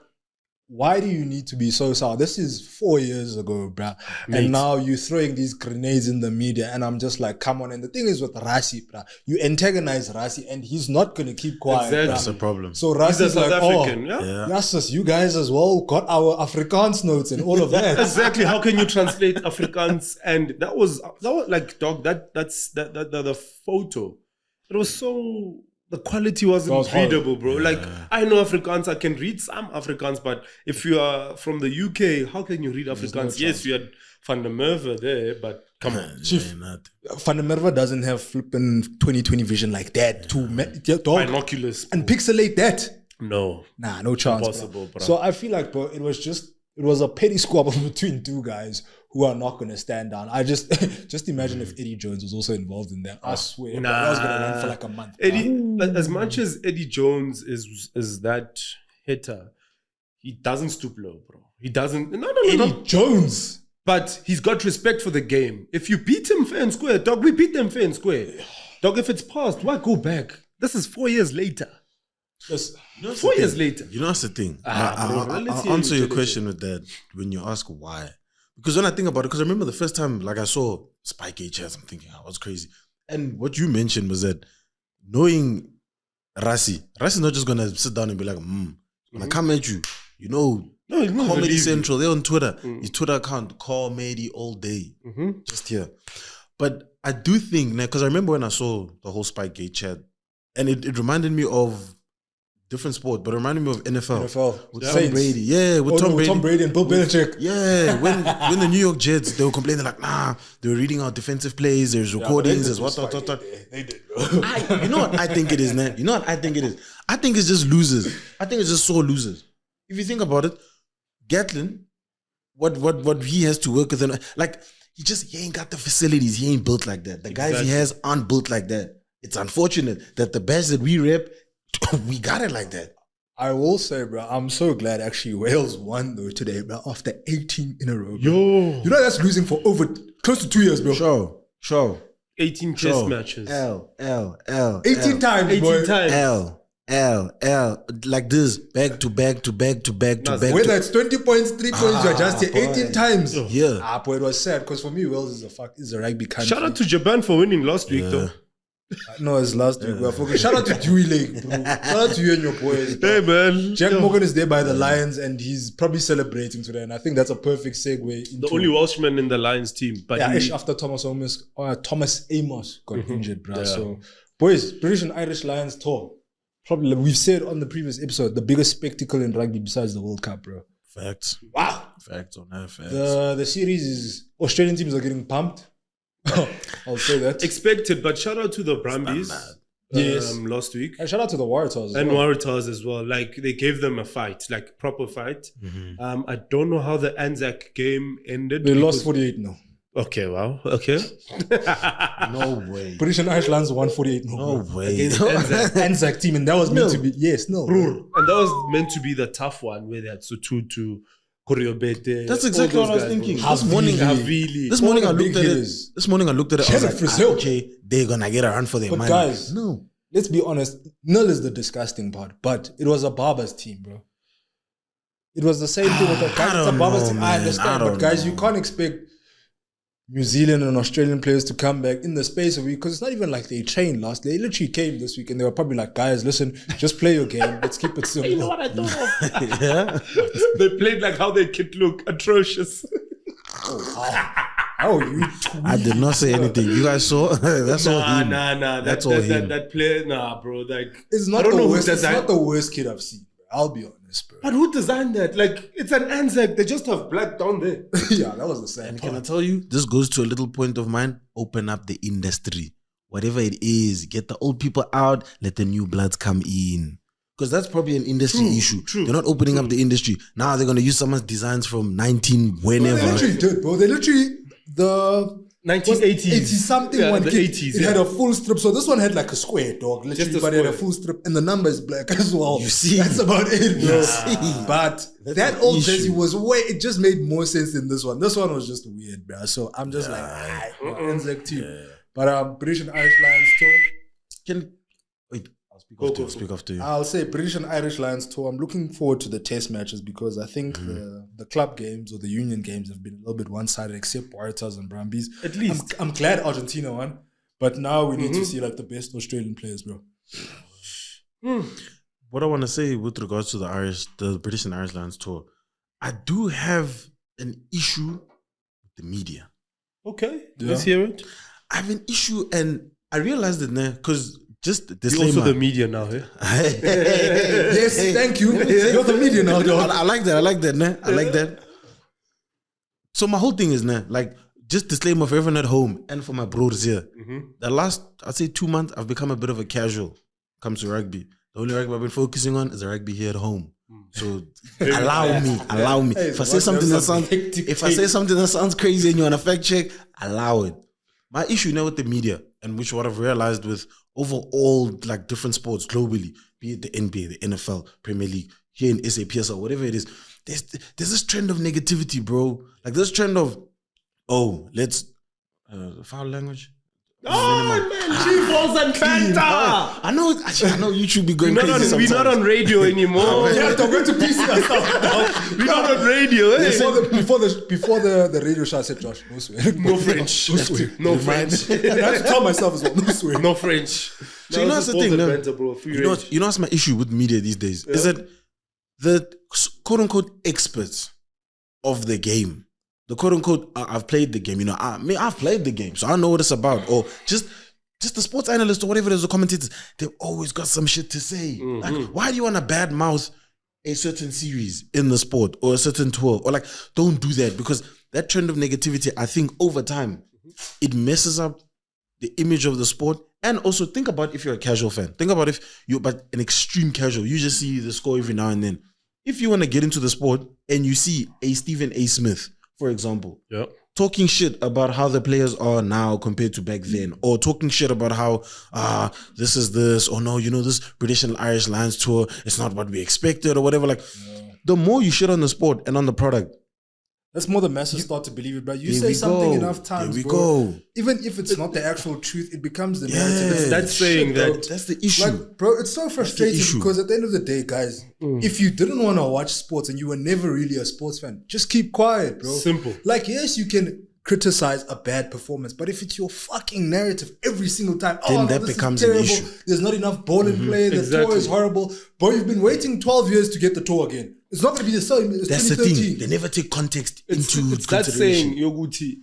why do you need to be so sour? This is 4 years ago, bruh. And now you're throwing these grenades in the media, and I'm just like, come on. And the thing is with Rassie, bruh, you antagonize Rassie, and he's not gonna keep quiet. Exactly. Bruh. That's a problem. So Rassie's like, African, yes, sis, you guys as well got our Afrikaans notes and all of that. Exactly. How can you translate Afrikaans? And that was like, dog. That's the photo. It was so. The quality wasn't readable, bro. Yeah. Like, I know Afrikaans, I can read some Afrikaans, but if you are from the UK, how can you read Afrikaans? Yes, you had Van der Merwe there, but come on. Chief, Van der Merwe doesn't have flipping 20/20 vision like that to binoculars and pixelate that. No. Nah, no chance. Impossible, bro. So I feel like, bro, it was a petty squabble between two guys who are not going to stand down. I just imagine if Eddie Jones was also involved in that. I swear, bro, I was going to run for like a month. As much as Eddie Jones is that hitter, he doesn't stoop low, bro. He doesn't. No. Eddie Jones. But he's got respect for the game. If you beat him fair and square, dog, we beat them fair and square. Dog, if it's past, why go back? This is 4 years later. Yes. 4 years later. You know, that's the thing. I'll answer your question with that when you ask why. Because when I think about it, because I remember the first time, like I saw Spike HS, I'm thinking, oh, was crazy. And what you mentioned was that knowing Rassie's not just gonna sit down and be like, when I come at you, you know, Comedy Central, they're on Twitter. His Twitter account, Comedy all day, just here. But I do think, because I remember when I saw the whole Spike Gate chat, and it reminded me of different sport, but it reminded me of NFL. With Tom Brady. Yeah, with Tom Brady and Bill Belichick. Yeah, when the New York Jets, they were complaining like, they were reading our defensive plays, there's recordings, there's what. They did, bro. You know what I think it is, man? You know what I think it is? I think it's just losers. I think it's just sore losers. If you think about it, Gatland, what he has to work with, him, like, he ain't got the facilities. He ain't built like that. The guys he has aren't built like that. It's unfortunate that the best that we rep, we got it like that. I will say, bro, I'm so glad actually Wales won though today, bro, after 18 in a row. Bro. Yo. You know that's losing for over close to 2 years, bro. Sure. 18 test matches. 18 times, 18 boy. times. L, like this, back to back. Whether it's 20 points, 3 points, you're just here 18 times. Yeah. Boy, it was sad because for me, Wales is a rugby country. Shout out to Japan for winning last week, though. No, it's last week. We're focused. Shout out to Dewey Lake, bro. Shout out to you and your boys. Bro. Hey, man. Jack Morgan is there by the Lions and he's probably celebrating today. And I think that's a perfect segue into the only Welshman in the Lions team. But after Thomas Amos got injured, bro. Yeah. So, boys, British and Irish Lions tour. Probably, we've said on the previous episode, the biggest spectacle in rugby besides the World Cup, bro. Facts. Wow. Facts on that. Facts. The series is Australian teams are getting pumped. I'll say that. Expected, but shout out to the Brumbies. Yes. Last week. And shout out to the Waratahs and Waratahs as well. Like, they gave them a fight, like proper fight. I don't know how the Anzac game ended. They lost 48 now. Okay, wow. Okay. No way. British and Irish Lions won 48 now. No way. Against Anzac team, and that was meant to be, And that was meant to be the tough one where they had Sotutu, Koryobete. That's exactly what I was thinking. This morning I looked at it. I was like, okay, they're gonna get a run for their money. Guys, no. Let's be honest. Nil is the disgusting part, but it was a Barber's team, bro. It was the same thing with the guys. It's a Barber's team. I understand, but guys, you can't expect New Zealand and Australian players to come back in the space of a week because it's not even like they trained last. They literally came this week and they were probably like, guys, listen, just play your game. Let's keep it simple. You know what I thought of? They played like how their kid look atrocious. I did not say anything. You guys saw? That's all him. That's all him. That player, bro. Like, it's not the worst. It's not the worst kid I've seen. I'll be honest, bro. But who designed that? Like, it's an Anzac. They just have black down there. Yeah, that was the same. And can I tell you, this goes to a little point of mine. Open up the industry. Whatever it is, get the old people out, let the new bloods come in. Because that's probably an industry issue. They're not opening up the industry. Now they're going to use someone's designs from 19 whenever. They literally did, bro. They literally, the 1980s. 80 something Yeah, one the kid, 80s, it had a full strip. So this one had like a square, dog. Literally, Just a but it had a square. full strip. And the number is black as well. You see? That's about it, bro. But that an old issue. jersey was it just made more sense than this one. This one was just weird, bro. So I'm just like, Anzac team. But British and Irish Lions tour. Wait, I'll speak after you. I'll say British and Irish Lions tour. I'm looking forward to the test matches because I think the club games or the union games have been a little bit one-sided, except Waratahs and Brumbies. At least. I'm glad Argentina won, but now we need to see like the best Australian players, bro. What I want to say with regards to the British and Irish Lions tour, I do have an issue with the media. Okay, let's hear it. I have an issue, and I realized it now because just You're disclaimer. also the media now, eh? Yes, thank you. You're the media now, dog. I like that. I like that, nah. I like that. So my whole thing is, nah, like, just disclaimer for everyone at home and for my bros here. The last, I'd say 2 months, I've become a bit of a casual comes to rugby. The only rugby I've been focusing on is the rugby here at home. So allow me. Hey, If I say something that sounds crazy and you want to fact check, allow it. My issue now with the media, and which what I've realized with overall like different sports globally, be it the NBA, the NFL, Premier League, here in SAPSL, whatever it is, there's this trend of negativity, bro. Like this trend of, let's foul language. Oh man, G-Balls and Banter! I know you should be going crazy sometimes. We're not on radio anymore. Yeah, don't go to PC yourself now. We're not on radio, eh? Before the radio show, I said, Josh, no swear. No French. No swear. No French. And I have to tell myself as well, no swear. No French. So you know what's the thing, no? Banter, bro. You know what's my issue with media these days? Is that the quote-unquote experts of the game, the quote-unquote, I've played the game, I've played the game, so I know what it's about. Or just the sports analyst or whatever it is, the commentators, they've always got some shit to say. Like, why do you want to badmouth a certain series in the sport or a certain tour? Or like, don't do that, because that trend of negativity, I think over time, it messes up the image of the sport. And also think about if you're a casual fan. Think about if you're but an extreme casual. You just see the score every now and then. If you want to get into the sport and you see a Stephen A. Smith, for example, talking shit about how the players are now compared to back then, or talking shit about how this is this, or no, this British and Irish Lions tour, it's not what we expected, or whatever. Like, the more you shit on the sport and on the product, that's more the masses start to believe it, bro. You say something enough times, bro. Even if it's not the actual truth, it becomes the narrative. That's saying bro. That's the issue. Like, bro, it's so frustrating because at the end of the day, guys, if you didn't want to watch sports and you were never really a sports fan, just keep quiet, bro. Simple. Like, yes, you can criticize a bad performance, but if it's your fucking narrative every single time, then that becomes an issue. There's not enough ball in play. The tour is horrible. Bro, you've been waiting 12 years to get the tour again. It's not going to be the same. It's That's the 2013. thing. They never take context into It's that consideration. saying, Yoguti,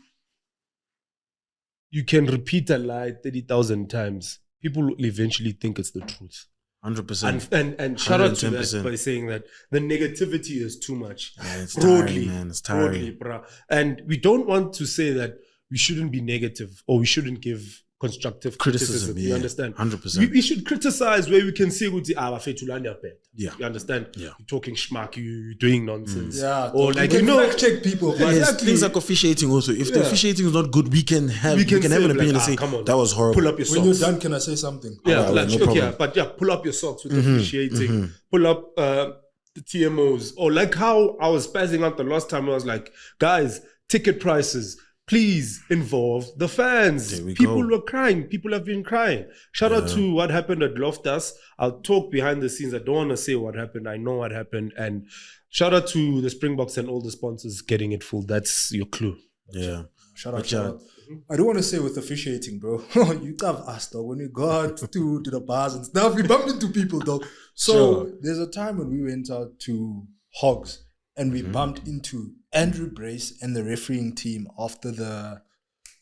you can repeat a lie 30,000 times. People will eventually think it's the truth. 100%. And shout out to 110%. that by saying that the negativity is too much. Yeah, it's Broadly, tiring, man. It's tiring. broadly, bruh. And we don't want to say that we shouldn't be negative or we shouldn't give constructive criticism. You yeah. understand? 100%. We should criticize where we can say, Yeah. you understand? Yeah. You're talking schmuck, you're doing nonsense. Yeah, Or like, you fact check people. But Yes, things like officiating also. If the officiating is not good, we can have say, an opinion and say, come on, that was horrible. Pull up your socks. when you're done, can I say something? Yeah, no problem. pull up your socks with officiating. Pull up the TMOs. Or like how I was spazzing out the last time, I was like, guys, ticket prices, please involve the fans. There we People go. were crying. People have been crying. Shout out to what happened at Loftus. I'll talk behind the scenes. I don't want to say what happened. I know what happened. And shout out to the Springboks and all the sponsors getting it full. That's your clue. Yeah. Shout out. I do want to say with officiating, bro. You have us, dog. When we got to the bars and stuff, we bumped into people, dog. So there's a time when we went out to Hogs and we bumped into Andrew Brace and the refereeing team after the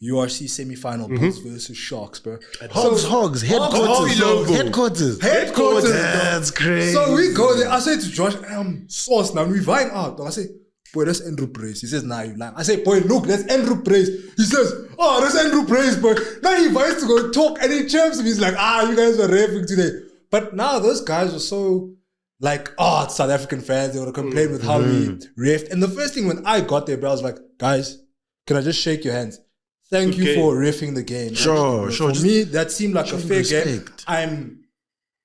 URC semi-final Bulls versus Sharks, bro. Hogs, headquarters. Headquarters. That's crazy. So we go there. I say to Josh, source now. We vying out. I say, boy, that's Andrew Brace. He says, nah, you lying. I say, boy, look, that's Andrew Brace. He says, oh, that's Andrew Brace, boy. Now he invites to go talk and he chirps him. He's like, you guys were reffing today. But now those guys were so like, oh, South African fans, they would have complained with how we reffed. And the first thing when I got there, bro, I was like, guys, can I just shake your hands? Thank you for reffing the game. Sure. For me, that seemed like a fair game.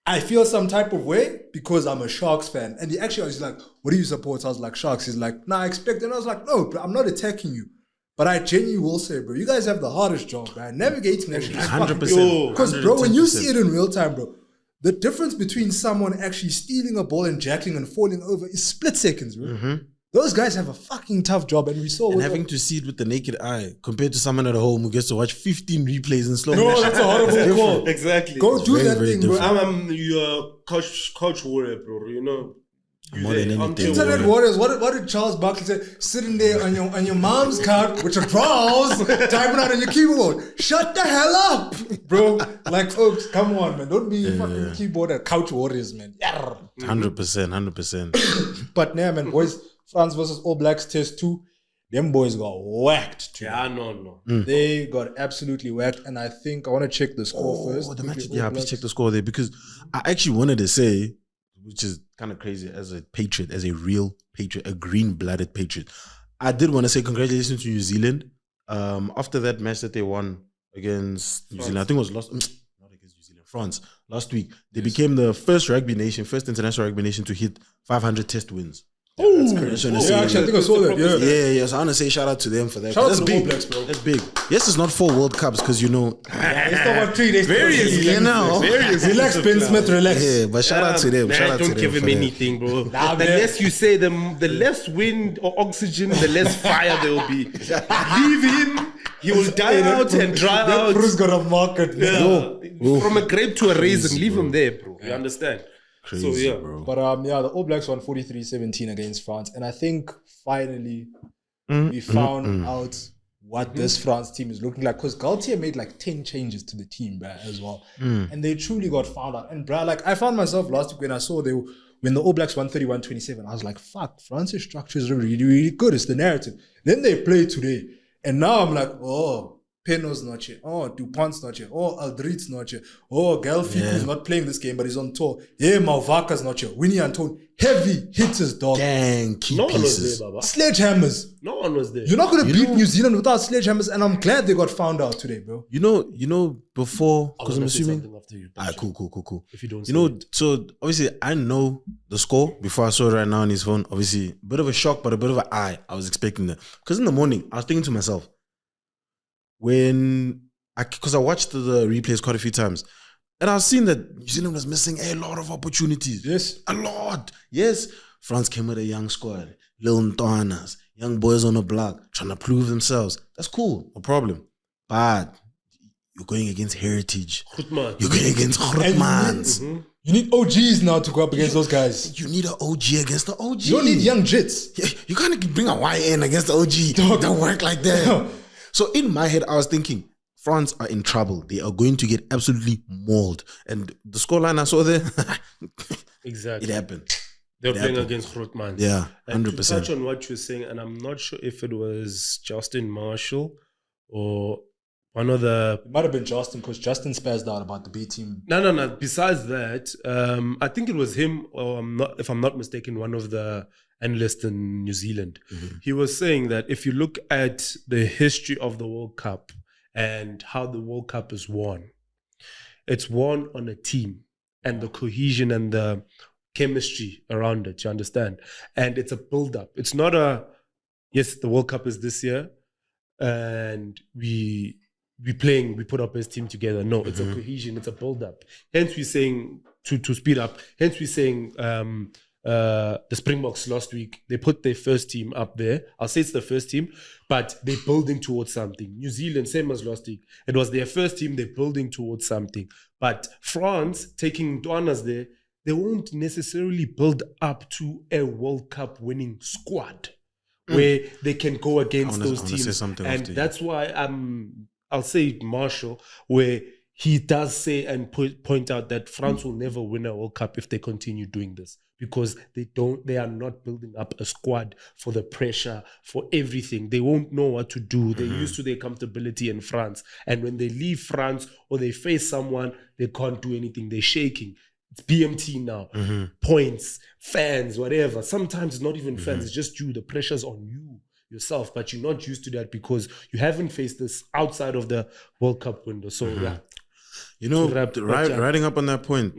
I feel some type of way because I'm a Sharks fan. And he actually was like, what do you support? I was like, Sharks. He's like, nah, I expect it. And I was like, no, bro, I'm not attacking you. But I genuinely will say, bro, you guys have the hardest job, man. Navigating actually 100%. Because, bro, when you see it in real time, bro, the difference between someone actually stealing a ball and jackling and falling over is split seconds, bro. Those guys have a fucking tough job, and we saw having to see it with the naked eye compared to someone at home who gets to watch 15 replays in slow No, motion. that's a horrible call. Exactly. Go do that thing, bro. I'm your coach warrior, bro. You know. More than anything. Internet warriors. What did Charles Barkley say? Sitting there on your mom's couch with your drawers, typing out on your keyboard. Shut the hell up, bro. Like, folks, come on, man. Don't be fucking keyboard at couch warriors, man. 100%. But yeah, man, boys. France versus All Blacks test 2. Them boys got whacked too. Yeah, no. They got absolutely whacked. And I think I want to check the score first. Please check the score there because I actually wanted to say, which is kind of crazy as a patriot, as a real patriot, a green-blooded patriot. I did want to say congratulations to New Zealand. After that match that they won against New Zealand, I think it was not against New Zealand, France, last week, they became the first international rugby nation to hit 500 test wins. That's crazy. I think I saw that. Yeah. So I want to say shout out to them for that. Shout out to the All Blacks, bro. That's big. Yes, it's not 4 World Cups because It's not about 3 days. Relax, Ben Smith, relax. Yeah, but shout out to them. Shout out to them. Don't give him anything, bro. Nah, the less you say, the less wind or oxygen, the less fire there will be. Leave him. He will die out and dry out. Bruce got a market. From a grape to a raisin, leave him there, bro. You understand? Crazy, bro. But the All Blacks won 43-17 against France. And I think finally we found out what this France team is looking like. Because Galtier made like 10 changes to the team, bro, as well. And they truly got found out. And bro, like I found myself last week when I saw when the All Blacks won 31-27, I was like, fuck, France's structure is really, really good. It's the narrative. Then they play today. And now I'm like, oh, Peno's not here. Oh, Dupont's not here. Oh, Aldrit's not here. Oh, Gelfiko's not playing this game, but he's on tour. Yeah, Malvaka's not here. Winnie Antone, heavy hitters, dog. Gang, key No pieces. one was there, Baba. Sledgehammers. No one was there. You're not going to beat New Zealand without sledgehammers, and I'm glad they got found out today, bro. You know, before, because I'm assuming. Cool. If you don't so obviously I know the score before I saw it right now on his phone. Obviously, a bit of a shock, but a bit of an eye. I was expecting that. Because in the morning, I was thinking to myself, because I watched the replays quite a few times, and I was seeing that New Zealand was missing a lot of opportunities. Yes. A lot. Yes. France came with a young squad, little Ntanas, young boys on the block, trying to prove themselves. That's cool, no problem. But you're going against heritage. Grootman. You're going against Grootmans. You need OGs now to go up against those guys. You need an OG against the OG. You don't need young jits. You can't bring a YN against the OG. Don't work like that. So in my head, I was thinking, France are in trouble. They are going to get absolutely mauled. And the scoreline I saw there, exactly. It happened. They're playing against Grootman. Yeah, 100%. And to touch on what you're saying, and I'm not sure if it was Justin Marshall or one of the... It might have been Justin, because Justin spazzed out about the B team. No. Besides that, I think it was him, or if I'm not mistaken, one of the analysts in New Zealand. He was saying that if you look at the history of the World Cup and how the World Cup is won, it's won on a team and the cohesion and the chemistry around it, you understand? And it's a build-up. It's not yes, the World Cup is this year and we put our best team together. No, it's a cohesion, it's a build-up. Hence we're saying, to speed up, hence we're saying the Springboks last week, they put their first team up there. I'll say it's the first team, but they're building towards something. New Zealand, same as last week. It was their first team, they're building towards something. But France, taking Ntanas there, they won't necessarily build up to a World Cup winning squad where they can go against those teams. And that's why I'll say Marshall, where he does say and point out that France will never win a World Cup if they continue doing this, because they are not building up a squad for the pressure, for everything. They won't know what to do. They're used to their comfortability in France. And when they leave France or they face someone, they can't do anything. They're shaking. It's BMT now. Points, fans, whatever. Sometimes it's not even fans. It's just you. The pressure's on you yourself, but you're not used to that because you haven't faced this outside of the World Cup window. So yeah. You know, riding up on that point,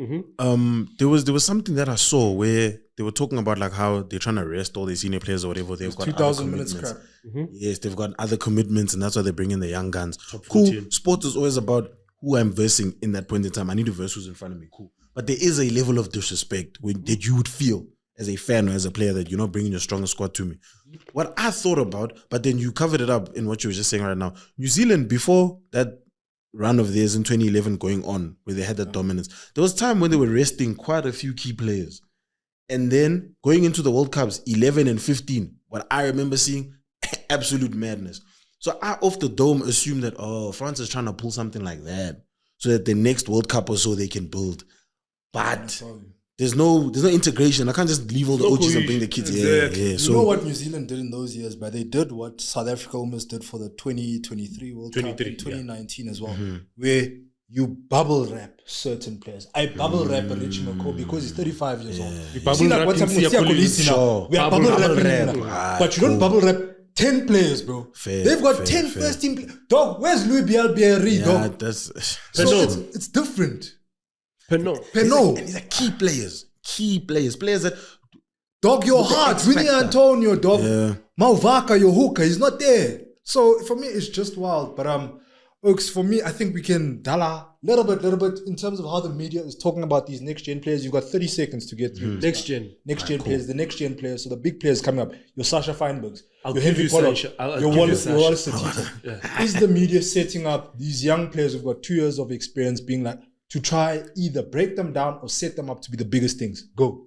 there was something that I saw where they were talking about like how they're trying to rest all the senior players or whatever. They've got 2,000 minutes crap. Yes, they've got other commitments, and that's why they bring in the young guns. Cool. Sport is always about who I'm versing in that point in time. I need to verse who's in front of me. Cool. But there is a level of disrespect that you would feel as a fan or as a player that you're not bringing your strongest squad to me. What I thought about, but then you covered it up in what you were just saying right now. New Zealand, before that run of theirs in 2011 going on, where they had that dominance, there was time when they were resting quite a few key players. And then going into the World Cups, 11 and 15, what I remember seeing, absolute madness. So I, off the dome, assumed that, France is trying to pull something like that so that the next World Cup or so they can build. But there's no integration. I can't just leave all the OGs and bring the kids. Yeah. So, you know what New Zealand did in those years, but they did what South Africa almost did for the 2023 World Cup in 2019 as well, where you bubble wrap certain players. I bubble wrap Richie McCaw because he's 35 years old. You bubble wrap what's happening with Siya now. We are bubble wrapping him now. But you don't bubble wrap 10 players, bro. They've got 10 first team players. Dog, where's Louis Bielbieri, dog? So it's different. Penot. And these are key players. Players that... Dog, your heart. Winnie Antonio, dog. Mauvaka, your hooker. He's not there. So for me, it's just wild. But Oaks, for me, I think we can dala little bit in terms of how the media is talking about these next gen players. You've got 30 seconds to get through. Next gen players, the next gen players. So the big players coming up. Your Sasha Feinbergs, your Henry Pollard, your Wallace Satita. Is the media setting up these young players who've got 2 years of experience being like, to try either break them down or set them up to be the biggest things? Go.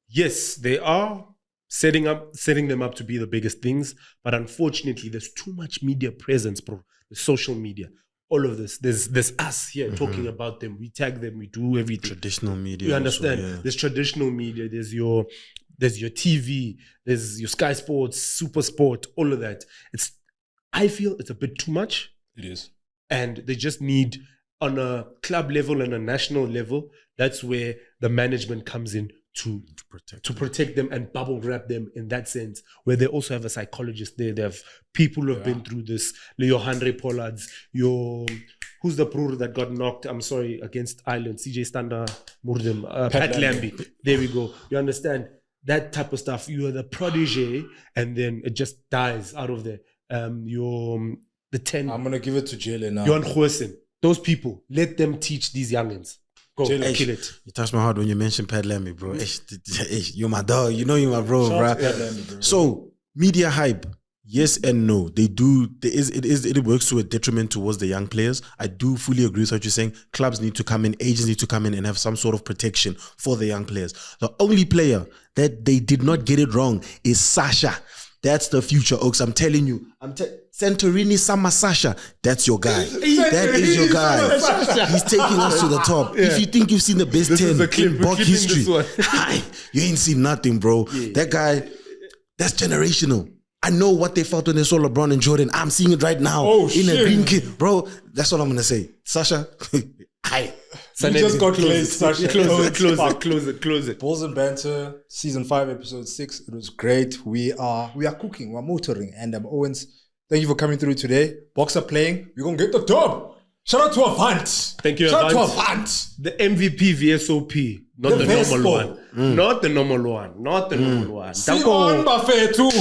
Yes, they are setting them up to be the biggest things, but unfortunately, there's too much media presence, bro. The social media, all of this. There's us here talking about them. We tag them. We do everything. Traditional media. You understand? Also, There's traditional media. There's your TV. There's your Sky Sports, Super Sport, all of that. I feel it's a bit too much. It is, and they just need, on a club level and a national level, that's where the management comes in to protect them and bubble wrap them in that sense, where they also have a psychologist there. They have people who have been through this. Your Henry Pollards, who's the Brewer that got knocked, against Ireland, CJ Stander Murdem, Pat Lambie. There we go. You understand? That type of stuff. You are the protege, and then it just dies out of there. The 10. I'm going to give it to Jalen now. Johan Goosen. Those people, let them teach these youngins. Go, kill it. You touched my heart when you mentioned Pat Lambie, bro. You're my dog. You know you're my bro, bro. So, media hype, yes and no. They do. It works to a detriment towards the young players. I do fully agree with what you're saying. Clubs need to come in, agents need to come in and have some sort of protection for the young players. The only player that they did not get it wrong is Sasha. That's the future, Oaks. I'm telling you. Santorini Sama Sasha, that's your guy. That is your guy. He's taking us to the top. If you think you've seen the best 10 in Bok history, you ain't seen nothing, bro. That guy, that's generational. I know what they felt when they saw LeBron and Jordan. I'm seeing it right now in a green kid. Bro, that's what I'm going to say. Sasha, hi. You just got glazed, Sasha. Close it. Balls and Banter, Season 5, Episode 6. It was great. We are cooking. We're motoring. And Owens, thank you for coming through today. Boks are playing. We're going to get the dub. Shout out to Avante. Thank you, Avante. Shout out to Avante. The MVP VSOP. Not the normal one. Not the normal one. See on Buffet too.